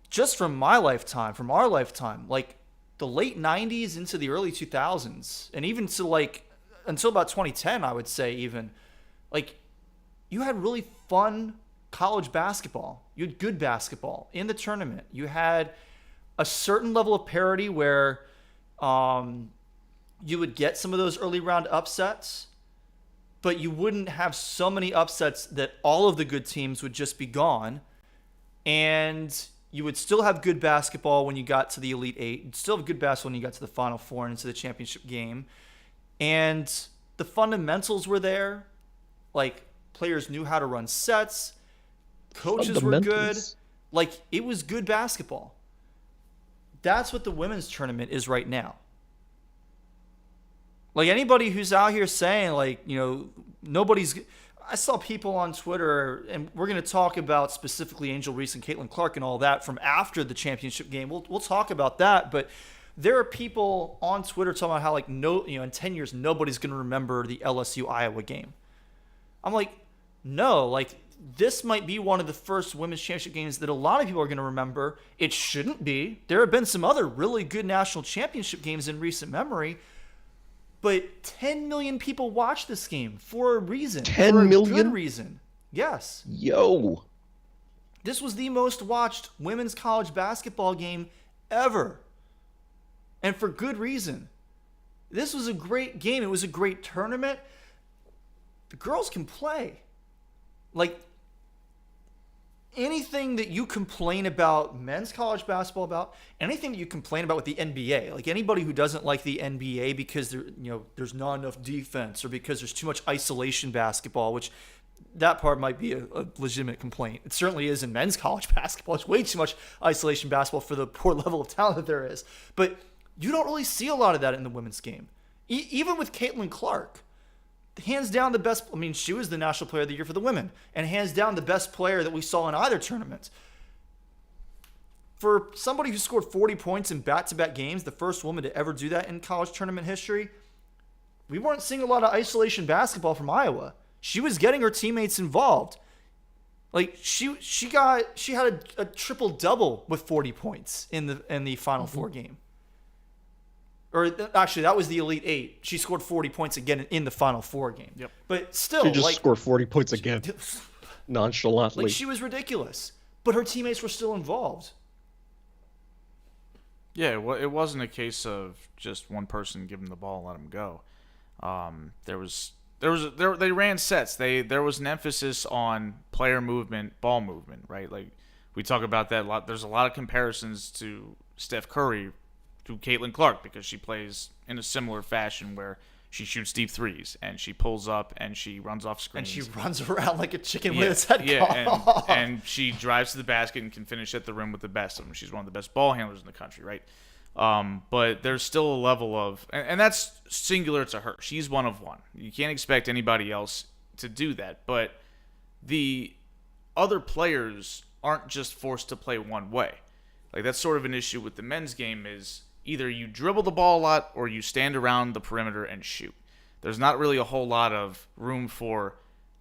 just from my lifetime, from our lifetime, the late 90s into the early 2000s, and even to until about 2010, I would say even, you had really fun college basketball. You had good basketball in the tournament. You had a certain level of parity where you would get some of those early round upsets, but you wouldn't have so many upsets that all of the good teams would just be gone. And you would still have good basketball when you got to the Elite Eight. You'd still have good basketball when you got to the Final Four and into the championship game. And the fundamentals were there. Like, players knew how to run sets. Coaches were good. Like, it was good basketball. That's what the women's tournament is right now. Like, anybody who's out here saying, like, nobody's... I saw people on Twitter, and we're going to talk about specifically Angel Reese and Caitlin Clark and all that from after the championship game. We'll talk about that, but there are people on Twitter talking about how, like, in 10 years, nobody's going to remember the LSU Iowa game. I'm like, no, like, this might be one of the first women's championship games that a lot of people are going to remember. It shouldn't be. There have been some other really good national championship games in recent memory. But 10 million people watched this game for a reason. 10 million? For a good reason. Yes. Yo. This was the most watched women's college basketball game ever. And for good reason. This was a great game. It was a great tournament. The girls can play. Like, anything that you complain about men's college basketball about, anything that you complain about with the NBA, like anybody who doesn't like the NBA because there's not enough defense or because there's too much isolation basketball, which that part might be a legitimate complaint. It certainly is in men's college basketball. It's way too much isolation basketball for the poor level of talent that there is. But you don't really see a lot of that in the women's game. Even with Caitlin Clark. Hands down the best. I mean, she was the National Player of the Year for the women, and hands down the best player that we saw in either tournament. For somebody who scored 40 points in back-to-back games, the first woman to ever do that in college tournament history, we weren't seeing a lot of isolation basketball from Iowa. She was getting her teammates involved. Like, she had a triple-double with 40 points in the Final Four game. Or actually, that was the Elite Eight. She scored 40 points again in the Final Four game. Yep. But still, she just scored 40 points again, nonchalantly. Like, she was ridiculous, but her teammates were still involved. Yeah, well, it wasn't a case of just one person giving the ball and let him go. They ran sets. There was an emphasis on player movement, ball movement, right? Like, we talk about that a lot. There's a lot of comparisons to Steph Curry, to Caitlin Clark, because she plays in a similar fashion where she shoots deep threes and she pulls up and she runs off screens. And she runs around like a chicken with its head cut and she drives to the basket and can finish at the rim with the best of them. She's one of the best ball handlers in the country, right? But there's still a level of, and that's singular to her. She's one of one. You can't expect anybody else to do that. But the other players aren't just forced to play one way. Like, that's sort of an issue with the men's game is either you dribble the ball a lot or you stand around the perimeter and shoot. There's not really a whole lot of room for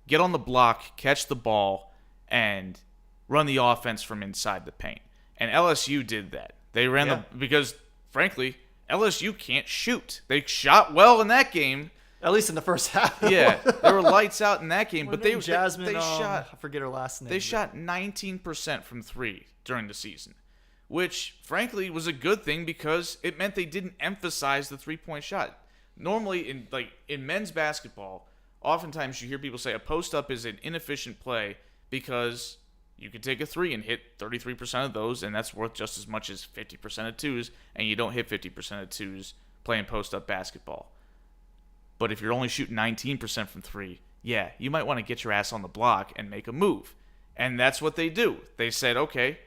get on the block, catch the ball, and run the offense from inside the paint. And LSU did that. They ran because, frankly, LSU can't shoot. They shot well in that game. At least in the first half. Yeah, they were lights out in that game. But they shot, I forget her last name. They shot 19% from three during the season, which, frankly, was a good thing because it meant they didn't emphasize the three-point shot. Normally, in men's basketball, oftentimes you hear people say a post-up is an inefficient play because you could take a three and hit 33% of those, and that's worth just as much as 50% of twos, and you don't hit 50% of twos playing post-up basketball. But if you're only shooting 19% from three, yeah, you might want to get your ass on the block and make a move. And that's what they do. They said, okay,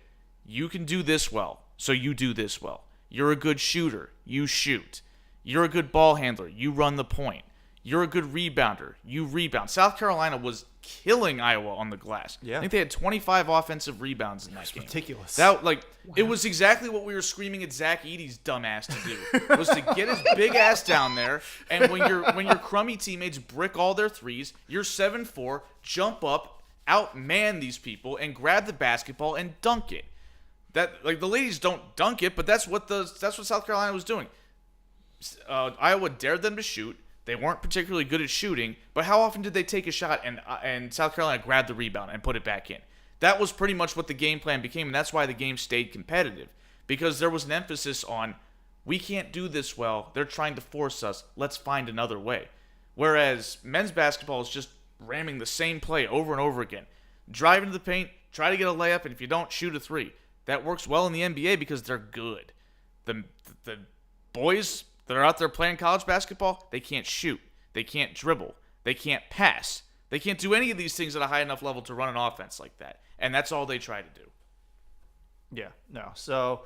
you can do this well, so you do this well. You're a good shooter, you shoot. You're a good ball handler, you run the point. You're a good rebounder, you rebound. South Carolina was killing Iowa on the glass. Yeah. I think they had 25 offensive rebounds in that game. Ridiculous. It was exactly what we were screaming at Zach Edey's dumb ass to do. Was to get his big ass down there, and when your crummy teammates brick all their threes, you're 7-4, jump up, outman these people, and grab the basketball and dunk it. That, like, the ladies don't dunk it, but that's what South Carolina was doing. Iowa dared them to shoot. They weren't particularly good at shooting, but how often did they take a shot and South Carolina grabbed the rebound and put it back in? That was pretty much what the game plan became, and that's why the game stayed competitive, because there was an emphasis on, we can't do this well. They're trying to force us. Let's find another way. Whereas men's basketball is just ramming the same play over and over again. Drive into the paint, try to get a layup, and if you don't, shoot a three. that works well in the NBA because they're good. The boys that are out there playing college basketball, they can't shoot. They can't dribble. They can't pass. They can't do any of these things at a high enough level to run an offense like that. And that's all they try to do. Yeah, no. So,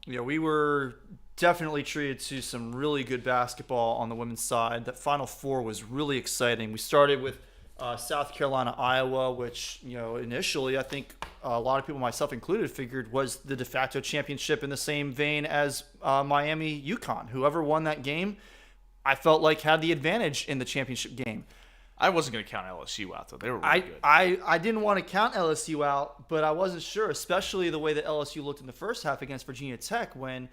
we were definitely treated to some really good basketball on the women's side. That Final Four was really exciting. We started with South Carolina, Iowa, which, initially I think a lot of people, myself included, figured was the de facto championship in the same vein as Miami, UConn. Whoever won that game, I felt like had the advantage in the championship game. I wasn't going to count LSU out, though. They were really good. I didn't want to count LSU out, but I wasn't sure, especially the way that LSU looked in the first half against Virginia Tech when,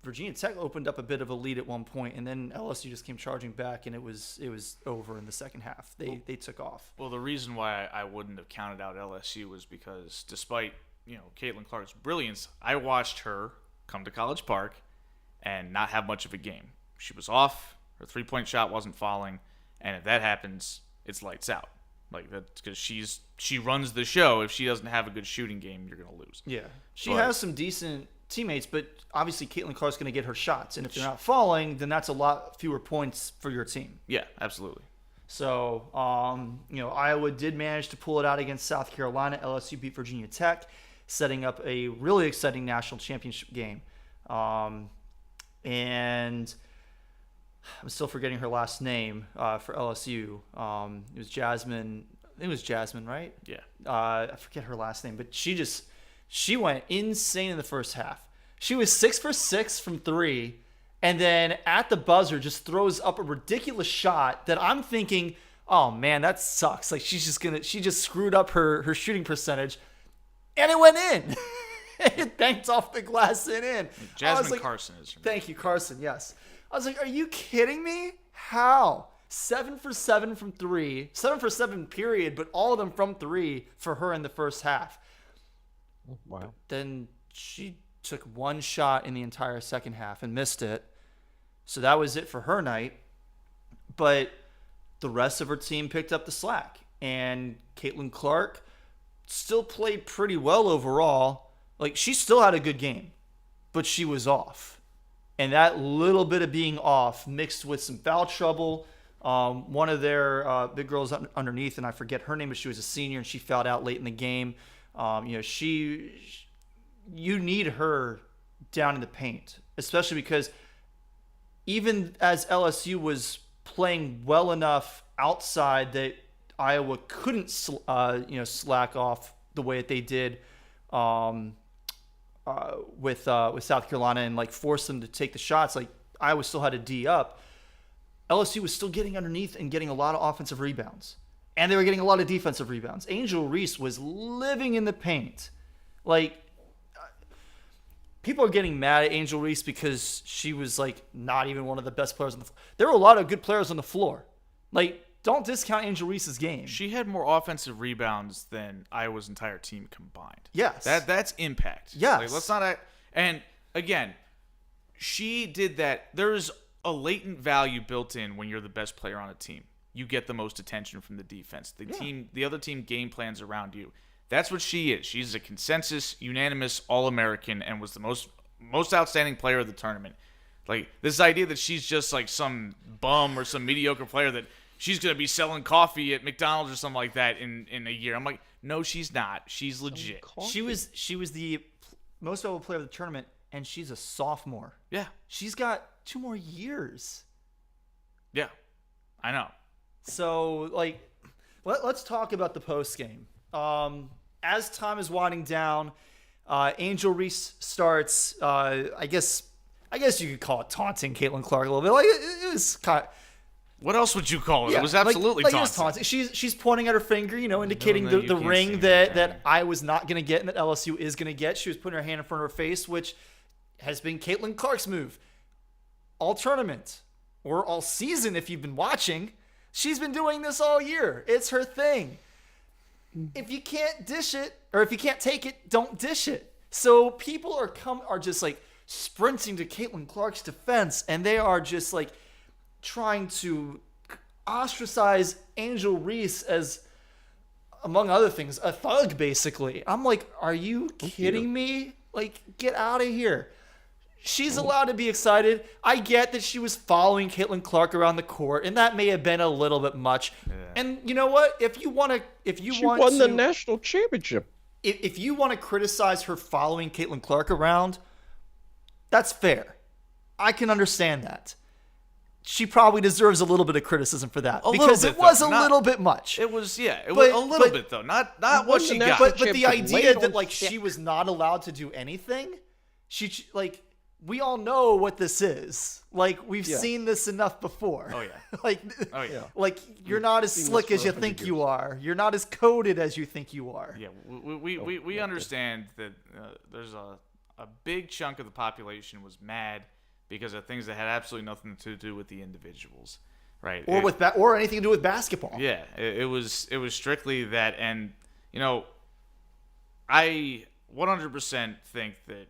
Virginia Tech opened up a bit of a lead at one point, and then LSU just came charging back, and it was over in the second half. They took off. Well, the reason why I wouldn't have counted out LSU was because despite, Caitlin Clark's brilliance, I watched her come to College Park and not have much of a game. She was off. Her three-point shot wasn't falling. And if that happens, it's lights out. Like, that's because she runs the show. If she doesn't have a good shooting game, you're going to lose. Yeah. She has some decent teammates, but obviously Caitlin Clark's going to get her shots. And if they're not falling, then that's a lot fewer points for your team. Yeah, absolutely. So, Iowa did manage to pull it out against South Carolina. LSU beat Virginia Tech, setting up a really exciting national championship game. And I'm still forgetting her last name for LSU. It was Jasmine. I think it was Jasmine, right? Yeah. I forget her last name, but she went insane in the first half. She was 6 for 6 from 3, and then at the buzzer just throws up a ridiculous shot that I'm thinking, oh man, that sucks. Like she just screwed up her shooting percentage, and it went in. It banked off the glass and in. Jasmine Carson is her name. Thank you, Carson. Yes. I was like, are you kidding me? How? 7 for 7 from 3. 7 for 7 period, but all of them from 3 for her in the first half. Wow. But then she took one shot in the entire second half and missed it. So that was it for her night. But the rest of her team picked up the slack. And Caitlin Clark still played pretty well overall. Like, she still had a good game, but she was off. And that little bit of being off mixed with some foul trouble. One of their big girls underneath, and I forget her name, but she was a senior, and she fouled out late in the game. You need her down in the paint, especially because even as LSU was playing well enough outside that Iowa couldn't slack off the way that they did with South Carolina and like force them to take the shots. Like Iowa still had a D up. LSU was still getting underneath and getting a lot of offensive rebounds, and they were getting a lot of defensive rebounds. Angel Reese was living in the paint. Like, people are getting mad at Angel Reese because she was like not even one of the best players on the floor. There were a lot of good players on the floor. Like, don't discount Angel Reese's game. She had more offensive rebounds than Iowa's entire team combined. Yes. That's impact. Yes. Like, let's not and again, she did that. There's a latent value built in when you're the best player on a team. You get the most attention from the defense. The other team game plans around you. That's what she is. She's a consensus, unanimous All-American and was the most outstanding player of the tournament. Like, this idea that she's just like some bum or some mediocre player that she's going to be selling coffee at McDonald's or something like that in a year. I'm like, no, she's not. She's legit. She was the most valuable player of the tournament, and she's a sophomore. Yeah. She's got 2 more years. Yeah, I know. So, like, let's talk about the post game. As time is winding down, Angel Reese starts. I guess you could call it taunting Caitlin Clark a little bit. Like it was kind of. What else would you call it? Yeah, it was absolutely taunting. It was taunting. She's pointing at her finger, indicating No, the ring that I was not going to get and that LSU is going to get. She was putting her hand in front of her face, which has been Caitlin Clark's move all tournament or all season. If you've been watching, she's been doing this all year. It's her thing. If you can't dish it, or if you can't take it, don't dish it. So people are just like sprinting to Caitlin Clark's defense, and they are just like trying to ostracize Angel Reese as among other things, a thug, basically. I'm like, are you kidding me? Like, get out of here. She's allowed to be excited. I get that she was following Caitlin Clark around the court, and that may have been a little bit much. Yeah. And you know what? She won the national championship. If you want to criticize her following Caitlin Clark around, that's fair. I can understand that. She probably deserves a little bit of criticism for that because it was a little bit much. It was, it was a little bit though, not what she got. But the idea that like she was not allowed to do anything, we all know what this is. Like we've seen this enough before. Oh yeah. Like you're not as slick as you think you are. You're not as coded as you think you are. Yeah, we understand that there's a big chunk of the population was mad because of things that had absolutely nothing to do with the individuals, right? Or anything to do with basketball. Yeah, it was strictly that, and I 100% think that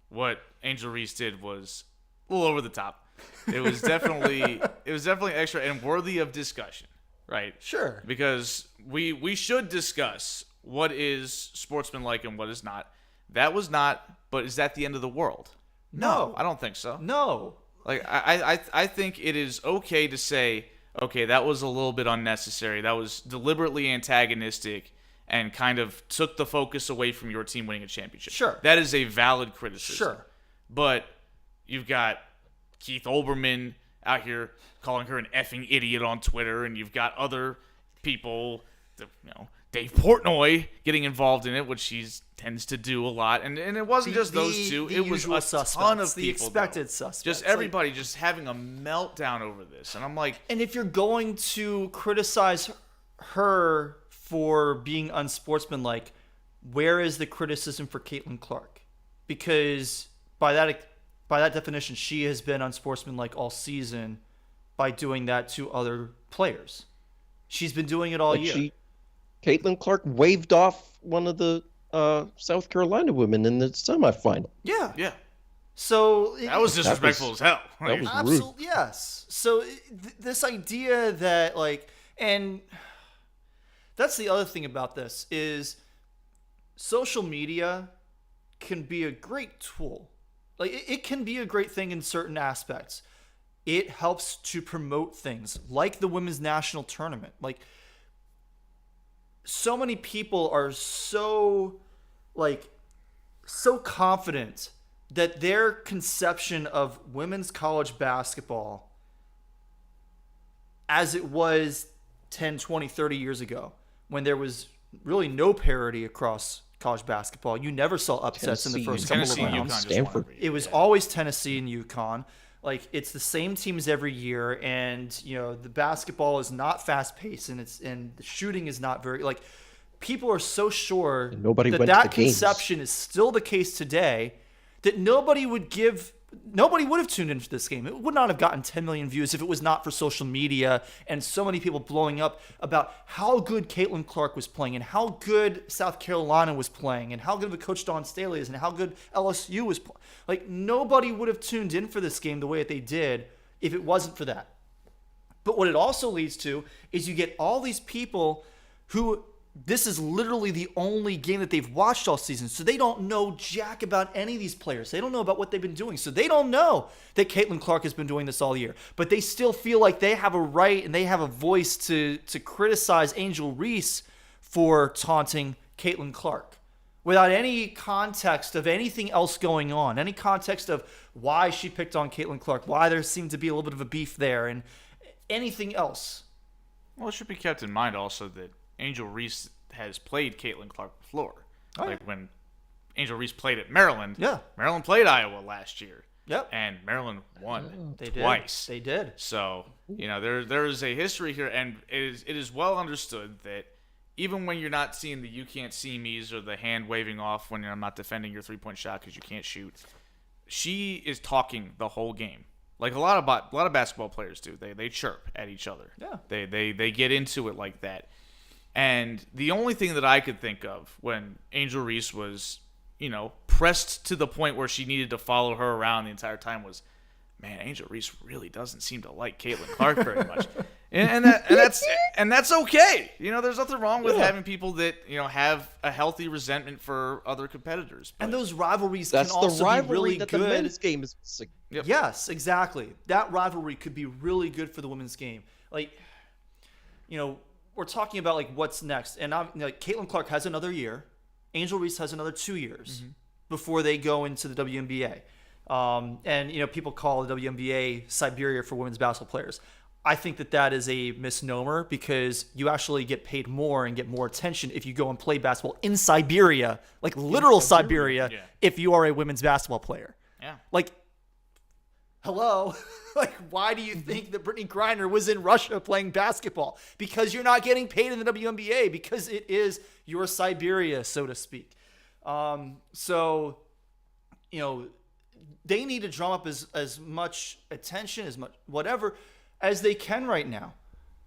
what Angel Reese did was a little over the top. It was definitely extra and worthy of discussion, right? Sure. Because we should discuss what is sportsmanlike and what is not. That was not, but is that the end of the world? No, I don't think so. No. Like I think it is okay to say, okay, that was a little bit unnecessary. That was deliberately antagonistic and kind of took the focus away from your team winning a championship. Sure. That is a valid criticism. Sure. But you've got Keith Olbermann out here calling her an effing idiot on Twitter, and you've got other people, Dave Portnoy getting involved in it, which she tends to do a lot. And it wasn't just those two. It was a ton of people. The expected suspects. Just everybody just having a meltdown over this. And I'm like... And if you're going to criticize her for being unsportsmanlike, where is the criticism for Caitlin Clark? Because by that definition, she has been unsportsmanlike all season by doing that to other players. She's been doing it all year. Caitlin Clark waved off one of the South Carolina women in the semifinal. Yeah. So that was disrespectful as hell. That was absolutely rude. Yes. So this idea that and that's the other thing about this is social media can be a great tool. Like it can be a great thing in certain aspects. It helps to promote things like the women's national tournament. Like so many people are so confident that their conception of women's college basketball as it was 10, 20, 30 years ago, when there was really no parity across college basketball. You never saw upsets in the first couple of rounds. Stanford. It was always Tennessee and UConn. Like it's the same teams every year, and the basketball is not fast paced, and the shooting is not very people are so sure that conception is still the case today that nobody would have tuned into this game. It would not have gotten 10 million views if it was not for social media and so many people blowing up about how good Caitlin Clark was playing and how good South Carolina was playing and how good of a coach Dawn Staley is and how good LSU was playing. Like, nobody would have tuned in for this game the way that they did if it wasn't for that. But what it also leads to is you get all these people who... This is literally the only game that they've watched all season. So they don't know jack about any of these players. They don't know about what they've been doing. So they don't know that Caitlin Clark has been doing this all year. But they still feel like they have a right and they have a voice to criticize Angel Reese for taunting Caitlin Clark without any context of anything else going on, any context of why she picked on Caitlin Clark, why there seemed to be a little bit of a beef there, and anything else. Well, it should be kept in mind also that Angel Reese has played Caitlin Clark before. When Angel Reese played at Maryland, Maryland played Iowa last year. Yep. And Maryland won they twice. They did. So, there is a history here, and it is well understood that even when you're not seeing the you can't see me's or the hand waving off when I'm not defending your 3-point shot because you can't shoot, she is talking the whole game. Like a lot of basketball players do. They chirp at each other. Yeah. They get into it like that. And the only thing that I could think of when Angel Reese was, pressed to the point where she needed to follow her around the entire time was, man, Angel Reese really doesn't seem to like Caitlin Clark very much. and that's okay. There's nothing wrong with having people that have a healthy resentment for other competitors. And those rivalries that's can also the rivalry be really that good. The men's game is missing. Yep. Yes, exactly. That rivalry could be really good for the women's game. Like, we're talking about like what's next, and Caitlin Clark has another year. Angel Reese has another 2 years before they go into the WNBA. And people call the WNBA Siberia for women's basketball players. I think that is a misnomer because you actually get paid more and get more attention if you go and play basketball in Siberia, like literal Siberia, if you are a women's basketball player. Yeah. Like, hello? Like, why do you think that Brittany Griner was in Russia playing basketball? Because you're not getting paid in the WNBA, because it is your Siberia, so to speak. So, they need to drum up as much attention, as much whatever, as they can right now.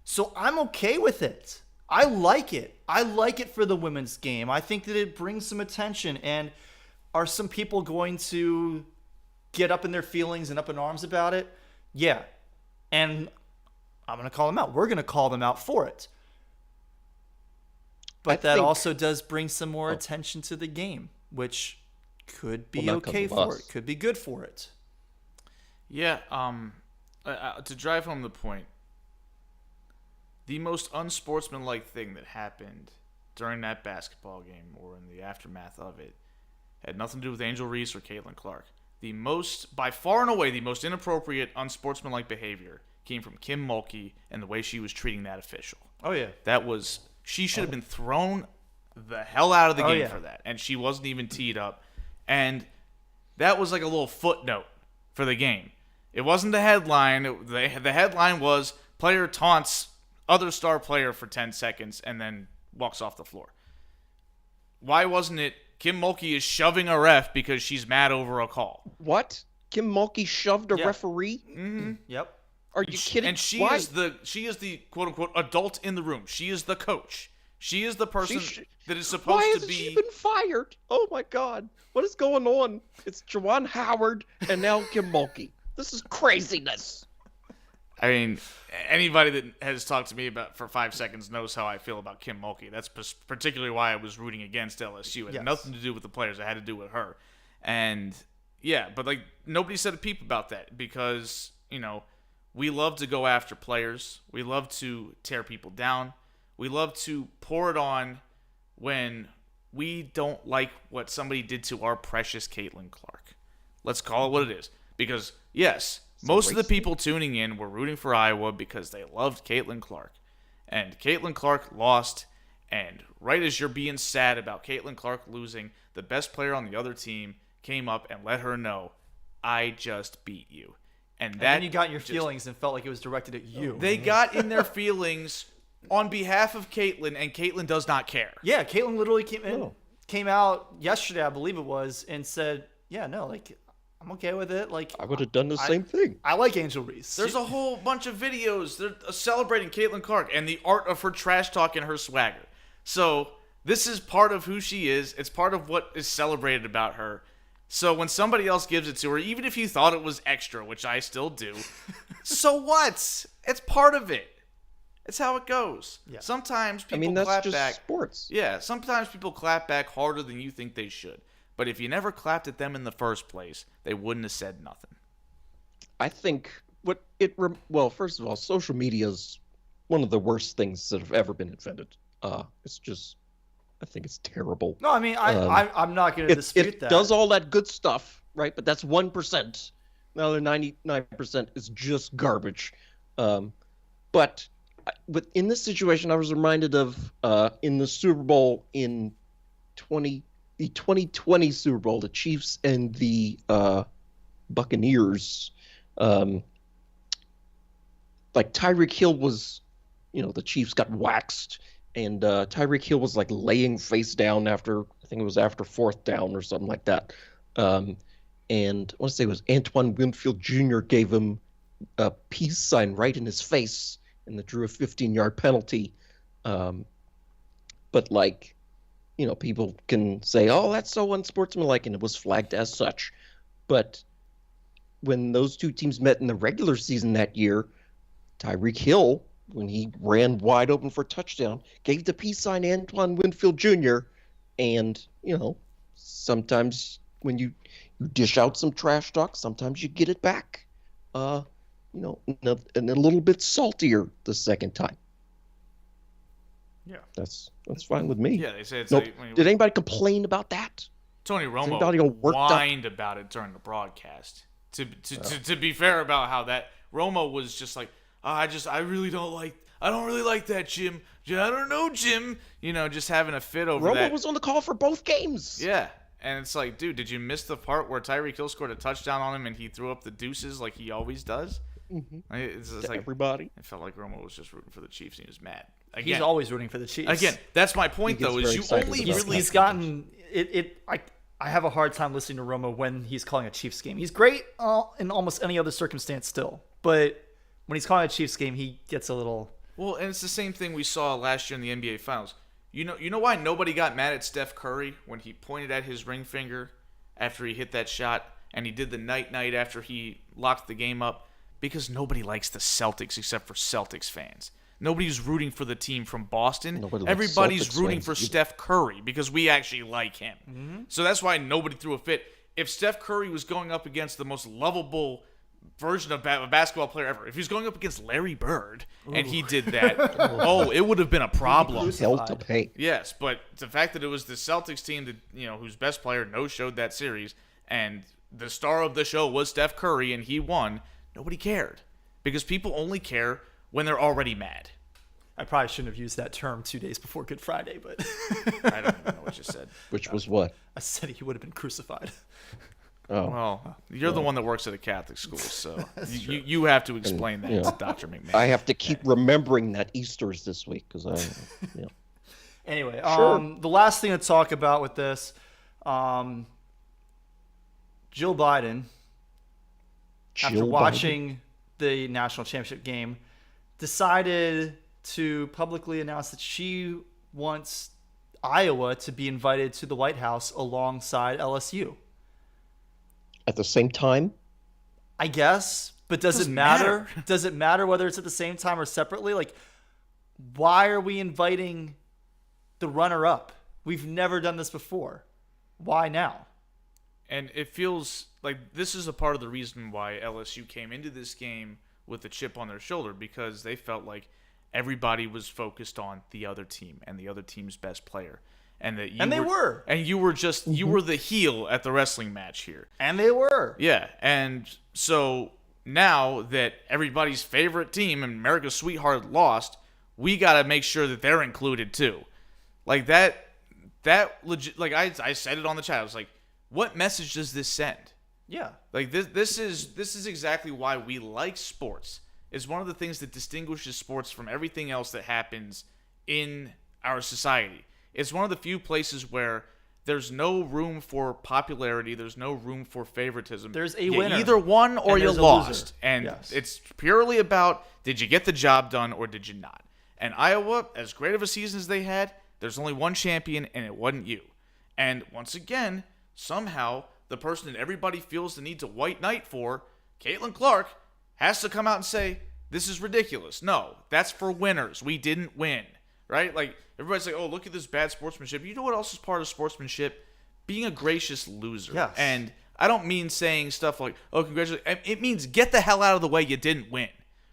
So I'm okay with it. I like it. I like it for the women's game. I think that it brings some attention. And are some people going to get up in their feelings and up in arms about it? Yeah. And I'm going to call them out. We're going to call them out for it. But that also does bring some more attention to the game, which could be okay for it. Could be good for it. Yeah. To drive home the point, the most unsportsmanlike thing that happened during that basketball game or in the aftermath of it had nothing to do with Angel Reese or Caitlin Clark. By far and away, the most inappropriate, unsportsmanlike behavior came from Kim Mulkey and the way she was treating that official. Oh, yeah. She should have been thrown the hell out of the game for that. And she wasn't even teed up. And that was like a little footnote for the game. It wasn't the headline. The headline was player taunts other star player for 10 seconds and then walks off the floor. Why wasn't it Kim Mulkey is shoving a ref because she's mad over a call? What? Kim Mulkey shoved a referee? Mm-hmm. Yep. Are you kidding? And she is the quote unquote adult in the room. She is the coach. She is the person that is supposed to be. Why hasn't she been fired? Oh my God! What is going on? It's Juwan Howard and now Kim Mulkey. This is craziness. I mean, anybody that has talked to me for 5 seconds knows how I feel about Kim Mulkey. That's particularly why I was rooting against LSU. It had nothing to do with the players. It had to do with her. And yeah, but like nobody said a peep about that because, we love to go after players. We love to tear people down. We love to pour it on when we don't like what somebody did to our precious Caitlin Clark. Let's call it what it is. Because, yes, most of the people tuning in were rooting for Iowa because they loved Caitlin Clark. And Caitlin Clark lost. And right as you're being sad about Caitlin Clark losing, the best player on the other team came up and let her know, I just beat you. And then you got in your feelings and felt like it was directed at you. They got in their feelings on behalf of Caitlin, and Caitlin does not care. Yeah, Caitlin literally came out yesterday, I believe it was, and said, yeah, no, like, I'm okay with it. Like, I would have done the same thing. I like Angel Reese. There's a whole bunch of videos. They're celebrating Caitlin Clark and the art of her trash talk and her swagger. So this is part of who she is. It's part of what is celebrated about her. So when somebody else gives it to her, even if you thought it was extra, which I still do, so what? It's part of it. It's how it goes. Yeah. Sometimes people clap just back. Sports. Yeah, sometimes people clap back harder than you think they should. But if you never clapped at them in the first place, they wouldn't have said nothing. I think first of all, social media is one of the worst things that have ever been invented. It's just, I think it's terrible. No, I mean, I'm not going to dispute that. It does all that good stuff, right? But that's 1%. The other 99% is just garbage. But in this situation, I was reminded of in the Super Bowl in the 2020 Super Bowl, the Chiefs and the Buccaneers. Like Tyreek Hill was, the Chiefs got waxed. And Tyreek Hill was like laying face down after fourth down or something like that. And I want to say it was Antoine Winfield Jr. gave him a peace sign right in his face and that drew a 15-yard penalty. But people can say, oh, that's so unsportsmanlike, and it was flagged as such. But when those two teams met in the regular season that year, Tyreek Hill when he ran wide open for a touchdown, gave the peace sign to Antoine Winfield Jr. And, sometimes when you dish out some trash talk, sometimes you get it back, and a little bit saltier the second time. Yeah. That's fine with me. Yeah, they say it's nope. like... Did anybody complain about that? Tony Romo whined about it during the broadcast. To be fair about how that Romo was just like, I don't really like that, Jim. I don't know, Jim. Just having a fit over that. Romo was on the call for both games. Yeah, and it's like, dude, did you miss the part where Tyreek Hill scored a touchdown on him and he threw up the deuces like he always does? Mm-hmm. It's like everybody. It felt like Romo was just rooting for the Chiefs and he was mad. Again, he's always rooting for the Chiefs. Again, that's my point though. Is you only really he's gotten it. I have a hard time listening to Romo when he's calling a Chiefs game. He's great in almost any other circumstance still, but when he's calling a Chiefs game, he gets a little... Well, and it's the same thing we saw last year in the NBA Finals. You know why nobody got mad at Steph Curry when he pointed at his ring finger after he hit that shot, and he did the night after he locked the game up? Because nobody likes the Celtics except for Celtics fans. Nobody's rooting for the team from Boston. Everybody's rooting for Steph Curry because we actually like him. Mm-hmm. So that's why nobody threw a fit. If Steph Curry was going up against the most lovable version of a basketball player ever, if he was going up against Larry Bird and he did that, it would have been a problem. Hell to pay. Yes, but the fact that it was the Celtics team that whose best player no-showed that series, and the star of the show was Steph Curry and he won, nobody cared because people only care when they're already mad. I probably shouldn't have used that term 2 days before Good Friday, but I don't even know what you said. Which was what? I said he would have been crucified. Oh. Well, you're the one that works at a Catholic school, so you have to explain that to Dr. McMahon. I have to keep remembering that Easter's this week because Anyway, the last thing to talk about with this, Jill Biden, after watching the national championship game, decided to publicly announce that she wants Iowa to be invited to the White House alongside LSU. At the same time? I guess, but does it matter? Does it matter whether it's at the same time or separately? Like, why are we inviting the runner-up? We've never done this before. Why now? And it feels like this is a part of the reason why LSU came into this game with a chip on their shoulder, because they felt like everybody was focused on the other team and the other team's best player. And that you were the heel at the wrestling match here. And they were. Yeah. And so now that everybody's favorite team and America's sweetheart lost, we got to make sure that they're included too. Like that legit, like I said it on the chat. I was like, what message does this send? Yeah. Like this is exactly why we like sports. It's one of the things that distinguishes sports from everything else that happens in our society. It's one of the few places where there's no room for popularity. There's no room for favoritism. There's a winner. You either won or you lost. And yes. It's purely about, did you get the job done or did you not? And Iowa, as great of a season as they had, there's only one champion, and it wasn't you. And once again, somehow, the person that everybody feels the need to white knight for, Caitlin Clark, has to come out and say, this is ridiculous. No, that's for winners. We didn't win. Right? Like, everybody's like, oh, look at this bad sportsmanship. You know what else is part of sportsmanship? Being a gracious loser. Yes. And I don't mean saying stuff like, oh, congratulations. It means get the hell out of the way. You didn't win.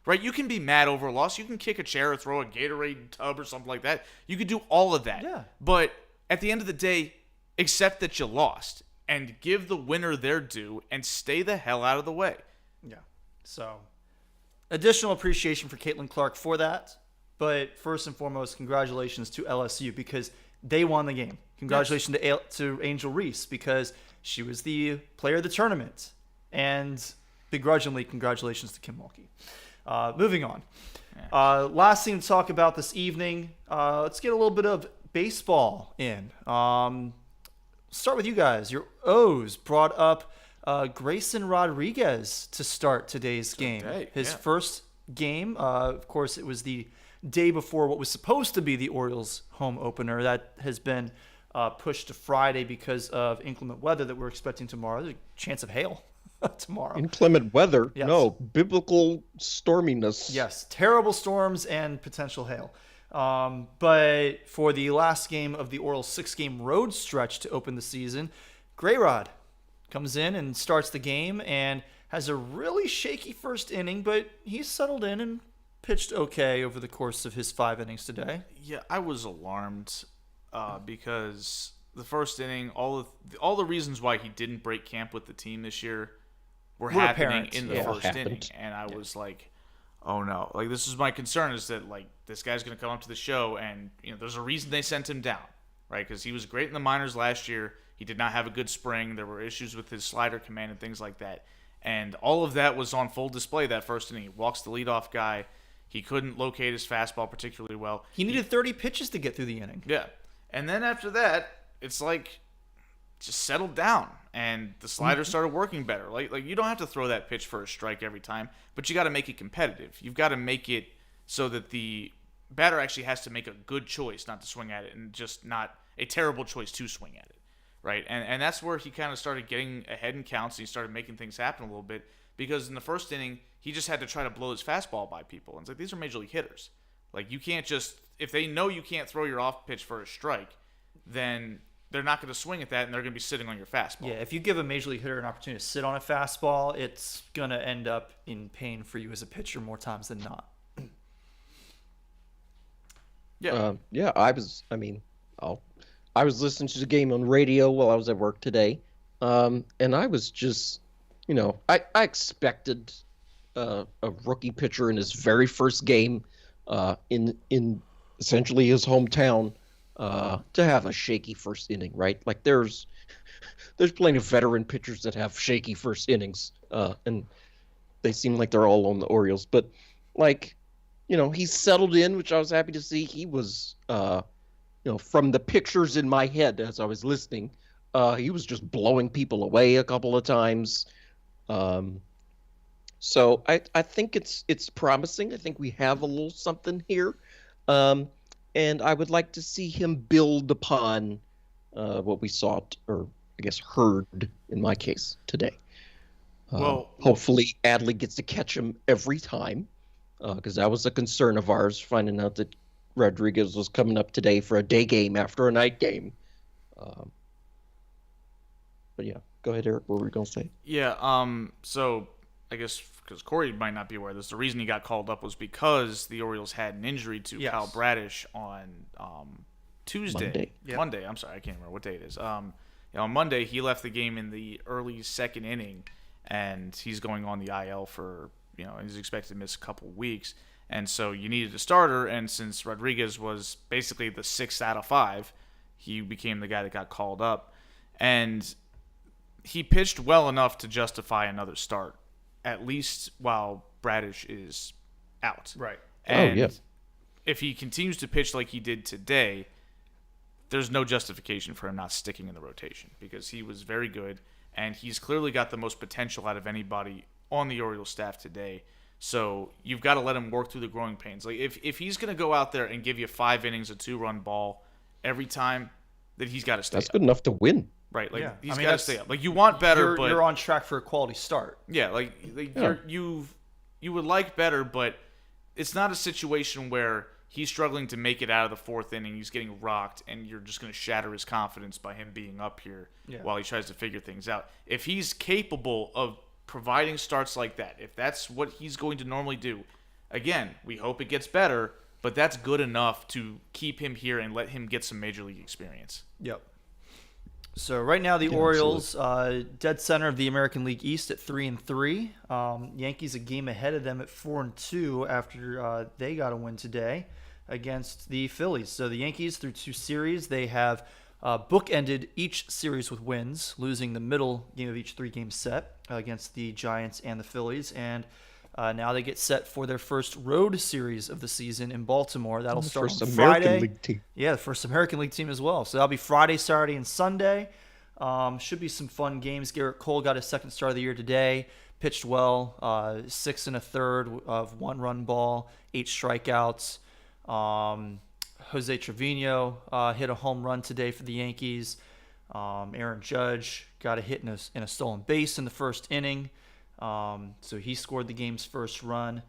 Right? You can be mad over a loss. You can kick a chair or throw a Gatorade tub or something like that. You can do all of that. Yeah. But at the end of the day, accept that you lost and give the winner their due and stay the hell out of the way. Yeah. So, additional appreciation for Caitlin Clark for that. But first and foremost, congratulations to LSU because they won the game. Congratulations to Angel Reese because she was the player of the tournament. And begrudgingly, congratulations to Kim Mulkey. Moving on. Last thing to talk about this evening, let's get a little bit of baseball in. Start with you guys. Your O's brought up Grayson Rodriguez to start today's game. His first game. Of course, it was the day before what was supposed to be the Orioles home opener. That has been pushed to Friday because of inclement weather that we're expecting tomorrow. There's a chance of hail. tomorrow. Inclement weather? Yes. No, biblical storminess. Yes, terrible storms and potential hail. But for the last game of the Orioles' 6-game road stretch to open the season, Grayrod comes in and starts the game and has a really shaky first inning, but he's settled in and pitched okay over the course of his 5 innings today. Yeah, I was alarmed because the first inning, all the reasons why he didn't break camp with the team this year were happening apparent. in the first inning, and I was like, oh no. Like, this is my concern, is that, like, this guy's going to come up to the show and, there's a reason they sent him down, right? Because he was great in the minors last year. He did not have a good spring. There were issues with his slider command and things like that. And all of that was on full display that first inning. He walks the leadoff guy. He couldn't locate his fastball particularly well. He needed 30 pitches to get through the inning. Yeah. And then after that, it's like, just settled down. And the slider started working better. Like you don't have to throw that pitch for a strike every time, but you got to make it competitive. You've got to make it so that the batter actually has to make a good choice not to swing at it, and just not a terrible choice to swing at it, right? And that's where he kind of started getting ahead in counts, and he started making things happen a little bit, because in the first inning, he just had to try to blow his fastball by people. And it's like, these are major league hitters. Like, you can't just, if they know you can't throw your off pitch for a strike, then they're not going to swing at that, and they're going to be sitting on your fastball. Yeah, if you give a major league hitter an opportunity to sit on a fastball, it's going to end up in pain for you as a pitcher more times than not. Yeah. I was listening to the game on radio while I was at work today. And I was just, I expected a rookie pitcher in his very first game in essentially his hometown to have a shaky first inning, right? Like, there's plenty of veteran pitchers that have shaky first innings, and they seem like they're all on the Orioles. But, like, he's settled in, which I was happy to see. He was, from the pictures in my head as I was listening, he was just blowing people away a couple of times. So I think it's promising. I think we have a little something here. And I would like to see him build upon what we saw, or I guess heard in my case today. Hopefully Adley gets to catch him every time, because that was a concern of ours, finding out that Rodriguez was coming up today for a day game after a night game. But yeah, go ahead, Eric. What were we going to say? Yeah, so I guess because Corey might not be aware of this, the reason he got called up was because the Orioles had an injury to Kyle Bradish on Tuesday. Monday. Yep. Monday, I'm sorry, I can't remember what day it is. On Monday, he left the game in the early second inning, and he's going on the IL for, he's expected to miss a couple weeks. And so you needed a starter, and since Rodriguez was basically the 6th out of 5, he became the guy that got called up. And he pitched well enough to justify another start, at least while Bradish is out. Right. And if he continues to pitch like he did today, there's no justification for him not sticking in the rotation, because he was very good, and he's clearly got the most potential out of anybody on the Orioles staff today. So you've got to let him work through the growing pains. Like, if he's going to go out there and give you 5 innings, a 2-run ball every time, then he's got to stay That's up. good enough to win. Right, like, Yeah. he's got to stay up. Like, you want better, but you're on track for a quality start. yeah, you would like better, but it's not a situation where he's struggling to make it out of the 4th inning. He's getting rocked, and you're just going to shatter his confidence by him being up here while he tries to figure things out. If he's capable of providing starts like that, if that's what he's going to normally do, again, we hope it gets better, but that's good enough to keep him here and let him get some major league experience. Yep. So right now the Orioles, dead center of the American League East at 3-3. Yankees a game ahead of them at 4-2 after they got a win today against the Phillies. So the Yankees, through 2 series, they have bookended each series with wins, losing the middle game of each 3-game set against the Giants and the Phillies. And now they get set for their first road series of the season in Baltimore. That'll start on Friday. American League team. Yeah, the first American League team as well. So that'll be Friday, Saturday, and Sunday. Should be some fun games. Garrett Cole got his 2nd start of the year today. Pitched well, 6 1/3 of 1-run ball, 8 strikeouts. Jose Trevino hit a home run today for the Yankees. Aaron Judge got a hit in a stolen base in the first inning, so he scored the game's first run.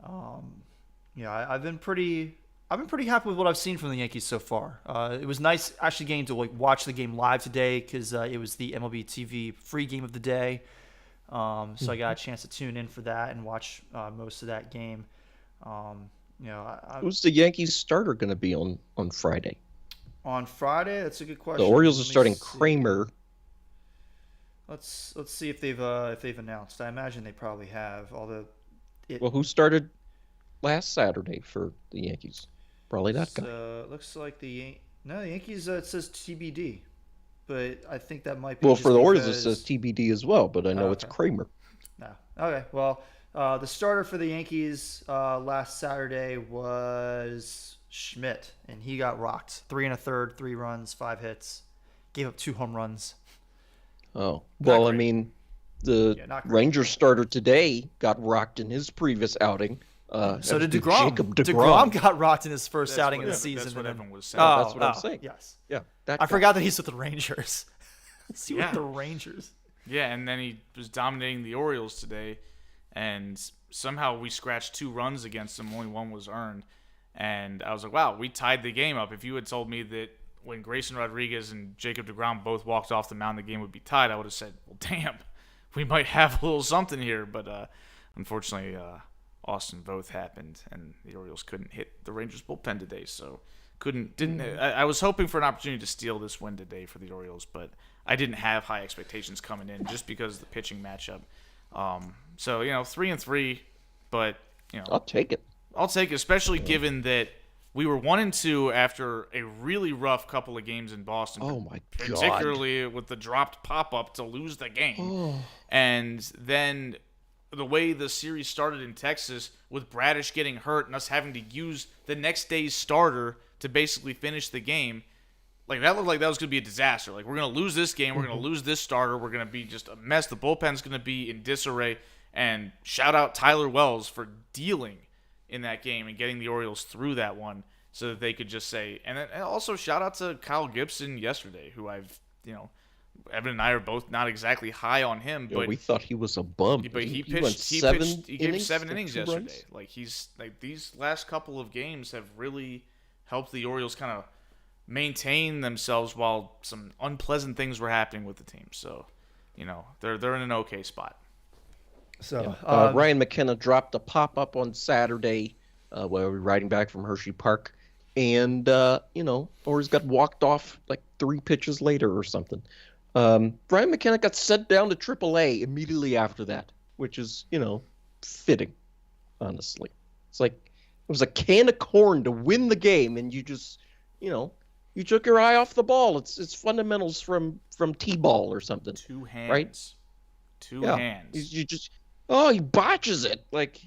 I've been pretty happy with what I've seen from the Yankees so far. It was nice actually getting to watch the game live today because it was the MLB TV free game of the day. So I got a chance to tune in for that and watch most of that game. Who's the Yankees starter going to be on Friday? On Friday, that's a good question. The Orioles are starting Kramer. Let's see if they've announced. I imagine they probably have. Although, who started last Saturday for the Yankees? Probably that guy. Looks like the Yankees. It says TBD, but I think that might be. Well, for the Orioles, it says TBD as well, but I know it's Kramer. No. Okay. Well, the starter for the Yankees last Saturday was Schmidt, and he got rocked. 3 1/3, 3 runs, 5 hits, gave up 2 home runs. Oh well, I mean, the Rangers starter today got rocked in his previous outing. So did DeGrom. DeGrom got rocked in his first outing of the season. That's what everyone was saying. That's what I'm saying. Yes. Yeah. I forgot that he's with the Rangers. With the Rangers. Yeah, and then he was dominating the Orioles today, and somehow we scratched 2 runs against him. Only 1 was earned. And I was like, wow, we tied the game up. If you had told me that when Grayson Rodriguez and Jacob DeGrom both walked off the mound, the game would be tied, I would have said, well, damn, we might have a little something here. But unfortunately, Austin Voth happened, and the Orioles couldn't hit the Rangers bullpen today. So I was hoping for an opportunity to steal this win today for the Orioles, but I didn't have high expectations coming in just because of the pitching matchup. So 3-3, but I'll take it. I'll take it, especially given that we were 1-2 after a really rough couple of games in Boston. Oh my God! Particularly with the dropped pop-up to lose the game, and then the way the series started in Texas with Bradish getting hurt and us having to use the next day's starter to basically finish the game. Like, that looked like that was going to be a disaster. Like, we're going to lose this game. We're going to lose this starter. We're going to be just a mess. The bullpen's going to be in disarray. And shout out Tyler Wells for dealing in that game and getting the Orioles through that one so that they could just say. And then also shout out to Kyle Gibson yesterday, who Evan and I are both not exactly high on him. But we thought he was a bum. But he gave 7 innings yesterday. Like, these last couple of games have really helped the Orioles kind of maintain themselves while some unpleasant things were happening with the team. So, they're in an okay spot. So Ryan McKenna dropped a pop-up on Saturday while we were riding back from Hershey Park, and Orioles got walked off like 3 pitches later or something. Ryan McKenna got sent down to AAA immediately after that, which is fitting, honestly. It's like it was a can of corn to win the game, and you just you took your eye off the ball. It's fundamentals from T-ball or something. 2 hands. Right? 2 hands. You just he botches it. Like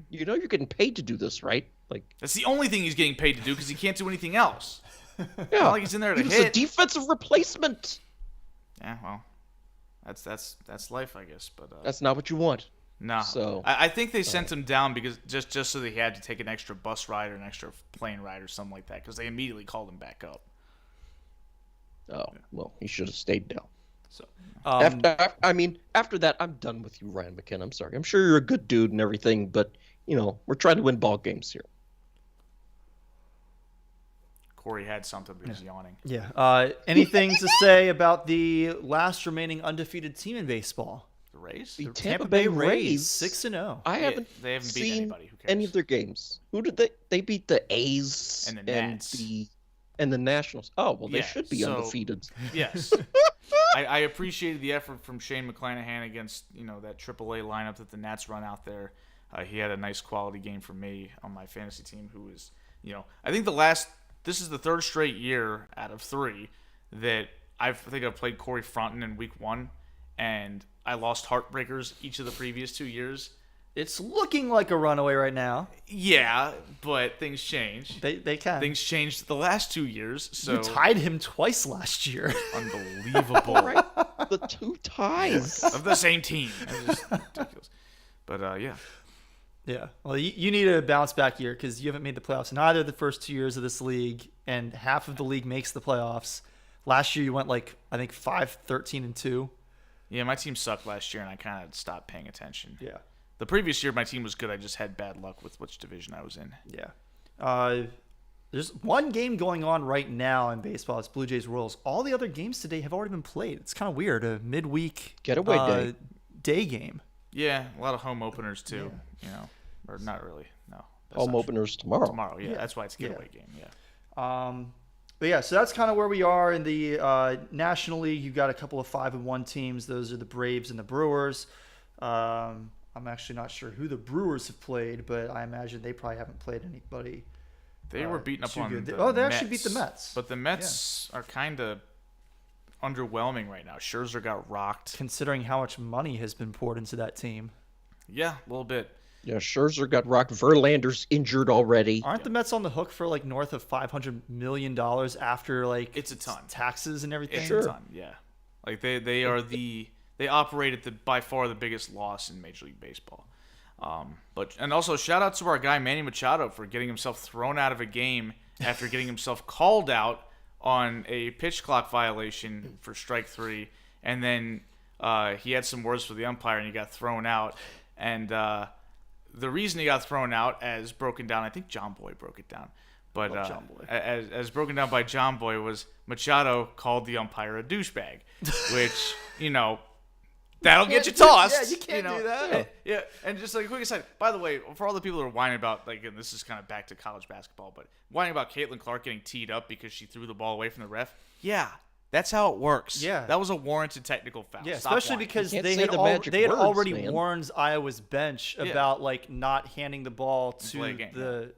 you're getting paid to do this, right? Like that's the only thing he's getting paid to do because he can't do anything else. Yeah, not like he's in there to hit. He was a defensive replacement. Yeah, well, that's life, I guess. But that's not what you want. No. So I think they sent him down because just so they had to take an extra bus ride or an extra plane ride or something like that because they immediately called him back up. Oh, well, he should have stayed down. So after that, I'm done with you, Ryan McKenna. I'm sorry. I'm sure you're a good dude and everything, but we're trying to win ball games here. Corey had something, but he's yawning. Yeah. Anything to say about the last remaining undefeated team in baseball? The Rays? The Tampa Bay Rays. 6-0. I haven't beat seen anybody. Who cares? any of their games. Who did they beat? The A's and the Nats. And the Nationals. Oh, well, they should be undefeated. Yes. I appreciated the effort from Shane McClanahan against, that AAA lineup that the Nats run out there. He had a nice quality game for me on my fantasy team who is, I think this is the 3rd straight year out of 3 that I think I've played Corey Fronton in week 1, and I lost heartbreakers each of the previous 2 years. It's looking like a runaway right now. Yeah, but things change. They can. Things changed the last 2 years. So you tied him twice last year. Unbelievable. Right? The 2 ties. Of the same team. It was just ridiculous. But, yeah. Yeah. Well, you need a bounce back year because you haven't made the playoffs in either of the first 2 years of this league, and half of the league makes the playoffs. Last year you went I think 5-13-2. Yeah, my team sucked last year, and I kind of stopped paying attention. Yeah. The previous year, my team was good. I just had bad luck with which division I was in. Yeah. There's one game going on right now in baseball. It's Blue Jays Royals. All the other games today have already been played. It's kind of weird. A midweek getaway day game. Yeah, a lot of home openers too. Yeah. Or not really. No. Home openers tomorrow. Tomorrow, yeah. That's why it's a getaway game. Yeah. But yeah, so that's kind of where we are in the National League. You've got a couple of 5-1 teams. Those are the Braves and the Brewers. I'm actually not sure who the Brewers have played, but I imagine they probably haven't played anybody. They were beating up on the they Mets, actually beat the Mets. But the Mets are kind of underwhelming right now. Scherzer got rocked. Considering how much money has been poured into that team. Yeah, a little bit. Yeah, Scherzer got rocked. Verlander's injured already. Aren't the Mets on the hook for north of $500 million after it's a ton taxes and everything? It's a ton, yeah. They operate at by far the biggest loss in Major League Baseball. And also shout out to our guy Manny Machado for getting himself thrown out of a game after getting himself called out on a pitch clock violation for strike 3, and then he had some words for the umpire and he got thrown out. And the reason he got thrown out, as broken down, I think John Boy broke it down, but John Boy. as broken down by John Boy, was Machado called the umpire a douchebag, which that'll get you tossed. Yeah, you can't do that. Yeah, and just like a quick aside, by the way, for all the people who are whining about, and this is kind of back to college basketball, but whining about Caitlin Clark getting teed up because she threw the ball away from the ref, yeah, that's how it works. Yeah. That was a warranted technical foul. Yeah, Stop especially whining. because You can't they say had, the magic words, already man. warned Iowa's bench about not handing the ball to Play a game,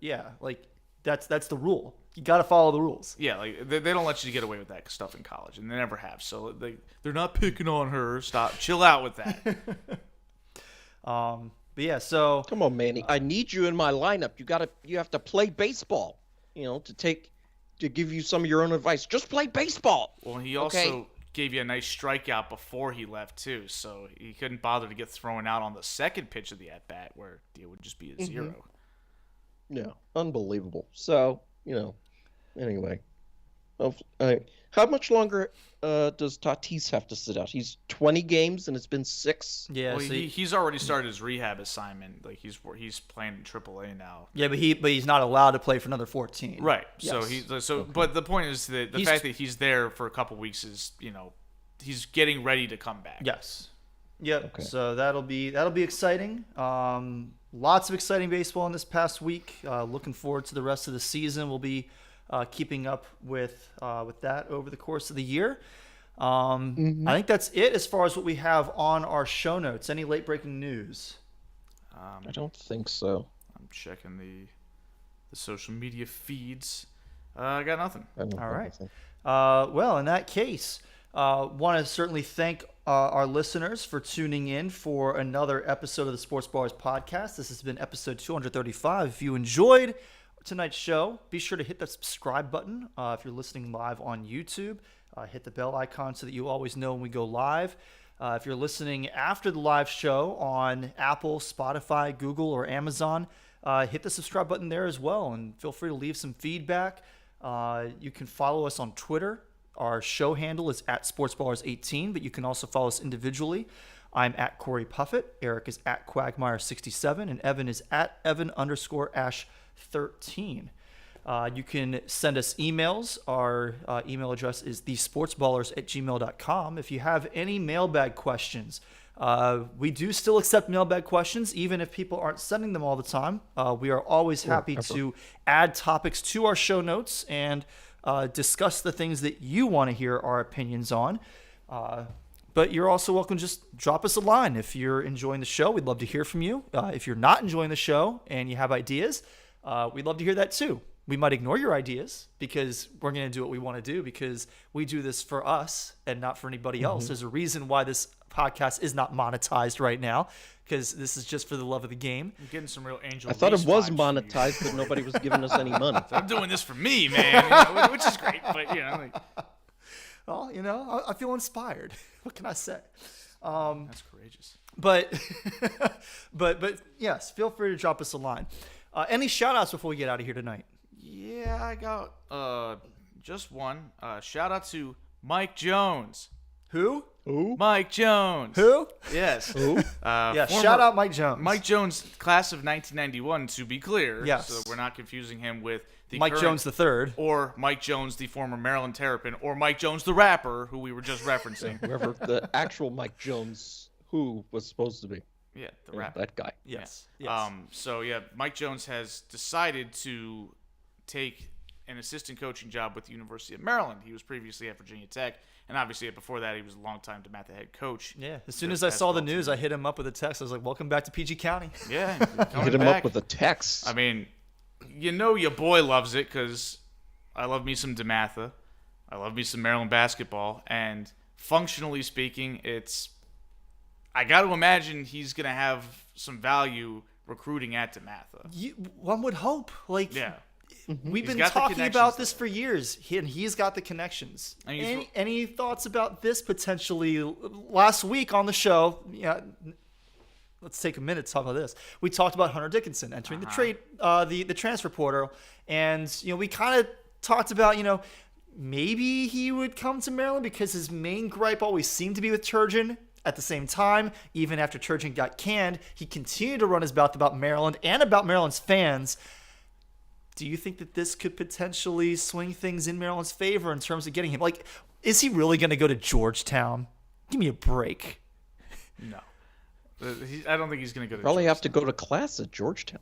that's the rule. You got to follow the rules. Yeah, they don't let you get away with that stuff in college, and they never have. So they're not picking on her. Stop, chill out with that. But yeah, so Come on, Manny. I need you in my lineup. You have to play baseball. To give you some of your own advice. Just play baseball. Well, he also gave you a nice strikeout before he left too, so he couldn't bother to get thrown out on the second pitch of the at bat, where it would just be a 0. Yeah, unbelievable. So anyway, how much longer does Tatis have to sit out? He's 20 games and it's been 6. yeah, Well, so he's already started his rehab assignment. He's playing in AAA now. yeah, but he's not allowed to play for another 14. Right. Yes. But the point is that the fact that he's there for a couple weeks is, he's getting ready to come back. Yes. Yep. Okay. So that'll be exciting. Lots of exciting baseball in this past week. Looking forward to the rest of the season. We'll be keeping up with that over the course of the year. I think that's it as far as what we have on our show notes. Any late breaking news? I don't think so. I'm checking the social media feeds. I got nothing. All right. Well, in that case, want to certainly thank our listeners for tuning in for another episode of the Sports Ballers podcast. This has been episode 235. If you enjoyed tonight's show, be sure to hit that subscribe button. If you're listening live on YouTube, hit the bell icon so that you always know when we go live. If you're listening after the live show on Apple, Spotify, Google, or Amazon, hit the subscribe button there as well, and feel free to leave some feedback. You can follow us on Twitter. Our show handle is @SportsBallers18, but you can also follow us individually. I'm @Corey Puffett, Eric is @Quagmire67, and Evan is @Evan_Ash13. You can send us emails. Our email address is thesportsballers@gmail.com. If you have any mailbag questions, we do still accept mailbag questions, even if people aren't sending them all the time. We are always happy to add topics to our show notes and discuss the things that you want to hear our opinions on. But you're also welcome to just drop us a line. If you're enjoying the show, we'd love to hear from you. If you're not enjoying the show and you have ideas, we'd love to hear that too. We might ignore your ideas because we're going to do what we want to do because we do this for us and not for anybody else. There's a reason why this podcast is not monetized right now because this is just for the love of the game. I'm getting some real Angel I thought it Reese was vibes from you. monetized, but nobody was giving us any money. I'm doing this for me, man, which is great. But Well, I feel inspired. What can I say? that's courageous. But yes, feel free to drop us a line. Any shout outs before we get out of here tonight? Yeah, I got just one. Shout out to Mike Jones. Who? Mike Jones. Who? Yes. Who? Shout out Mike Jones. Mike Jones, class of 1991, to be clear. Yes. So we're not confusing him with the Mike current, Jones III. or Mike Jones, the former Maryland Terrapin, or Mike Jones, the rapper, who we were just referencing. Whoever the actual Mike Jones, who was supposed to be. Yeah, the rapper. That guy. Yes. Yeah. So yeah, Mike Jones has decided to take an assistant coaching job with the University of Maryland. He was previously at Virginia Tech, and obviously before that, he was a longtime DeMatha head coach. Yeah. As soon as I saw the news, I hit him up with a text. I was like, "Welcome back to PG County." Yeah, You hit him up with a text. I mean, you know your boy loves it because I love me some DeMatha. I love me some Maryland basketball. And functionally speaking, I got to imagine he's going to have some value recruiting at DeMatha. One would hope. Like, Yeah. we've He's been got the talking connections about this there. for years, and he's got the connections. And he's- Any thoughts about this potentially? Last week on the show, let's take a minute to talk about this. We talked about Hunter Dickinson entering the trade, the transfer portal, and we kind of talked about maybe he would come to Maryland because his main gripe always seemed to be with Turgeon. At the same time, even after Turgeon got canned, he continued to run his mouth about Maryland and about Maryland's fans. Do you think that this could potentially swing things in Maryland's favor in terms of getting him? Like, is he really going to go to Georgetown? Give me a break. No. I don't think he's going to go to Probably have to Georgetown. go to class at Georgetown.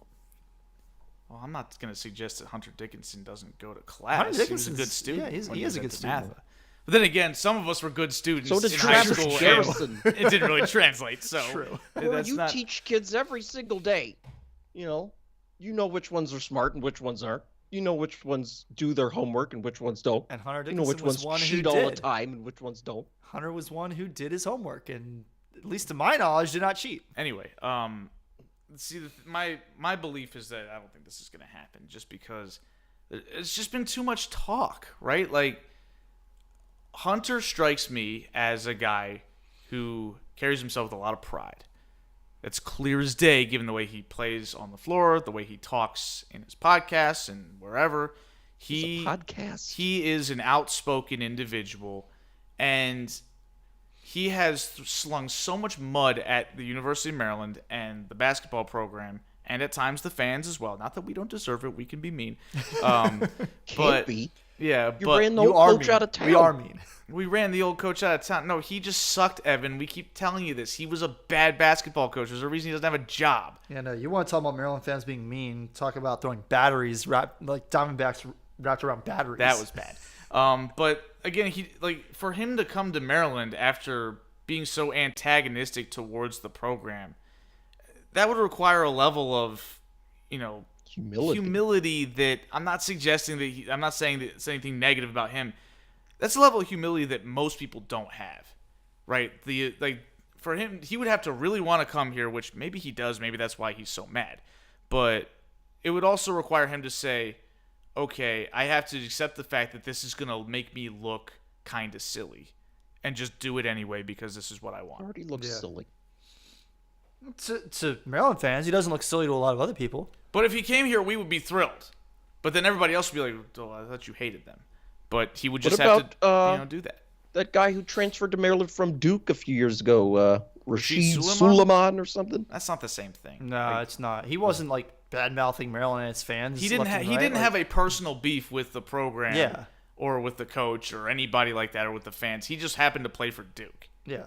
Well, I'm not going to suggest that Hunter Dickinson doesn't go to class. Hunter He was a Dickinson's- good student. yeah, he when is was a at good student. DeMatha. But then again, some of us were good students So did in high Travis school. Garrison. And it didn't really translate. So True. Or that's you not. teach kids every single day. You know which ones are smart and which ones aren't. You know which ones do their homework and which ones don't. And Hunter You know Dickinson which was ones one who cheat all the did. time and which ones don't. Hunter was one who did his homework, and at least to my knowledge, did not cheat. Anyway, see, my belief is that I don't think this is going to happen, just because it's just been too much talk, right? Like, Hunter strikes me as a guy who carries himself with a lot of pride. It's clear as day, given the way he plays on the floor, the way he talks in his podcasts and wherever. It's a podcast. He is an outspoken individual, and he has slung so much mud at the University of Maryland and the basketball program, and at times the fans as well. Not that we don't deserve it; we can be mean. Can't but be. yeah, You but ran the You old are coach mean. out of town. We are mean. we ran the old coach out of town. No, he just sucked, Evan. We keep telling you this. He was a bad basketball coach. There's a reason he doesn't have a job. Yeah, no, you want to talk about Maryland fans being mean? Talk about throwing batteries, like Diamondbacks wrapped around batteries. That was bad. But again, for him to come to Maryland after being so antagonistic towards the program, that would require a level of, humility that I'm not suggesting that I'm not saying that it's anything negative about him. That's a level of humility that most people don't have, right? For him, he would have to really want to come here, which maybe he does. Maybe that's why he's so mad. But it would also require him to say, okay, I have to accept the fact that this is going to make me look kind of silly and just do it anyway because this is what I want. Already looks silly. To Maryland fans, he doesn't look silly to a lot of other people. But if he came here, we would be thrilled. But then everybody else would be like, oh, I thought you hated them. But he would just have to do that. That guy who transferred to Maryland from Duke a few years ago, Rashid Suleiman? Suleiman or something. That's not the same thing. No, it's not. He wasn't like bad-mouthing Maryland and its fans. He didn't have a personal beef with the program Yeah. or with the coach or anybody like that or with the fans. He just happened to play for Duke. Yeah.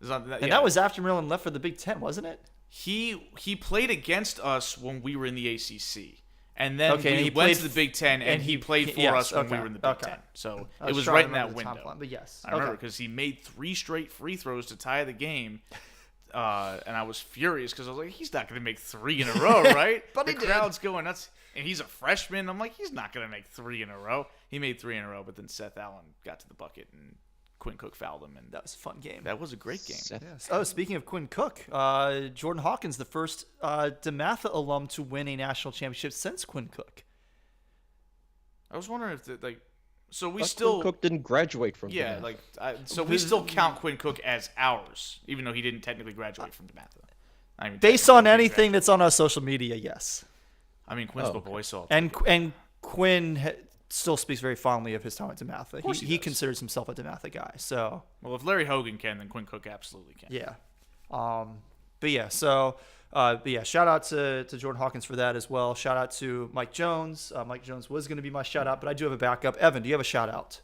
And That was after Maryland left for the Big Ten, wasn't it? He played against us when we were in the ACC. And then Okay, and we he went played to the Big Ten, and he played for yes, us when okay, we were in the Big okay. Ten. So I it was trying right to in that remember the window. timeline, but yes. I remember because he made 3 straight free throws to tie the game. And I was furious because I was like, he's not going to make 3 in a row, right? But the he did. crowd's going nuts. And he's a freshman. I'm like, he's not going to make 3 in a row. He made 3 in a row, but then Seth Allen got to the bucket and Quinn Cook fouled him. And That was a fun game. that was a great game. Yes. Oh, speaking of Quinn Cook, Jordan Hawkins, the first DeMatha alum to win a national championship since Quinn Cook. I was wondering if, so we But still. Quinn Cook didn't graduate from Yeah, DeMatha. so we still count Quinn Cook as ours, even though he didn't technically graduate from DeMatha. I mean, Based technically on he didn't anything graduate. that's on our social media, yes. I mean, Quinn's my boy, so And Quinn still speaks very fondly of his time at DeMatha. course he He does. considers himself a DeMatha guy. So Well, if Larry Hogan can, then Quinn Cook absolutely can. yeah. But yeah, shout out to Jordan Hawkins for that as well. Shout out to Mike Jones. Mike Jones was going to be my shout out, but I do have a backup. Evan, do you have a shout out?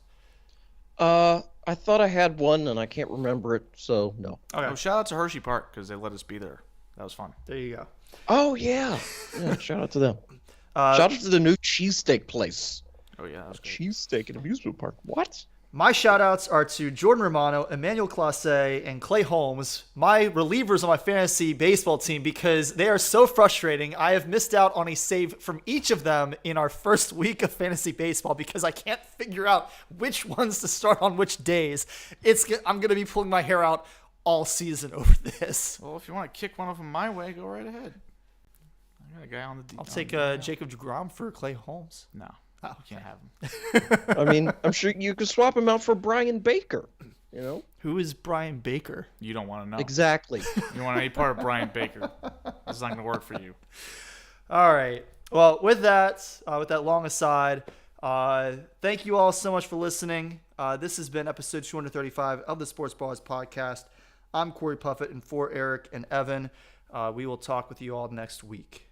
I thought I had one, and I can't remember it, so no. Okay. Oh, shout out to Hershey Park because they let us be there. That was fun. There you go. Oh, yeah. Shout out to them. Shout out to the new cheesesteak place. Oh, yeah, that was great. Cheesesteak at amusement park. What? My shout-outs are to Jordan Romano, Emmanuel Classe, and Clay Holmes, my relievers on my fantasy baseball team, because they are so frustrating. I have missed out on a save from each of them in our first week of fantasy baseball because I can't figure out which ones to start on which days. I'm going to be pulling my hair out all season over this. Well, if you want to kick one of them my way, go right ahead. I got a guy on the I'll take Jacob deGrom for Clay Holmes. No, Oh, you can't have him. I mean, I'm sure you could swap him out for Brian Baker, you know? Who is Brian Baker? You don't want to know. Exactly. You want any part of Brian Baker. That's not going to work for you. All right. Well, with that long aside, thank you all so much for listening. This has been episode 235 of the Sports Ballers Podcast. I'm Corey Puffett, and for Eric and Evan, we will talk with you all next week.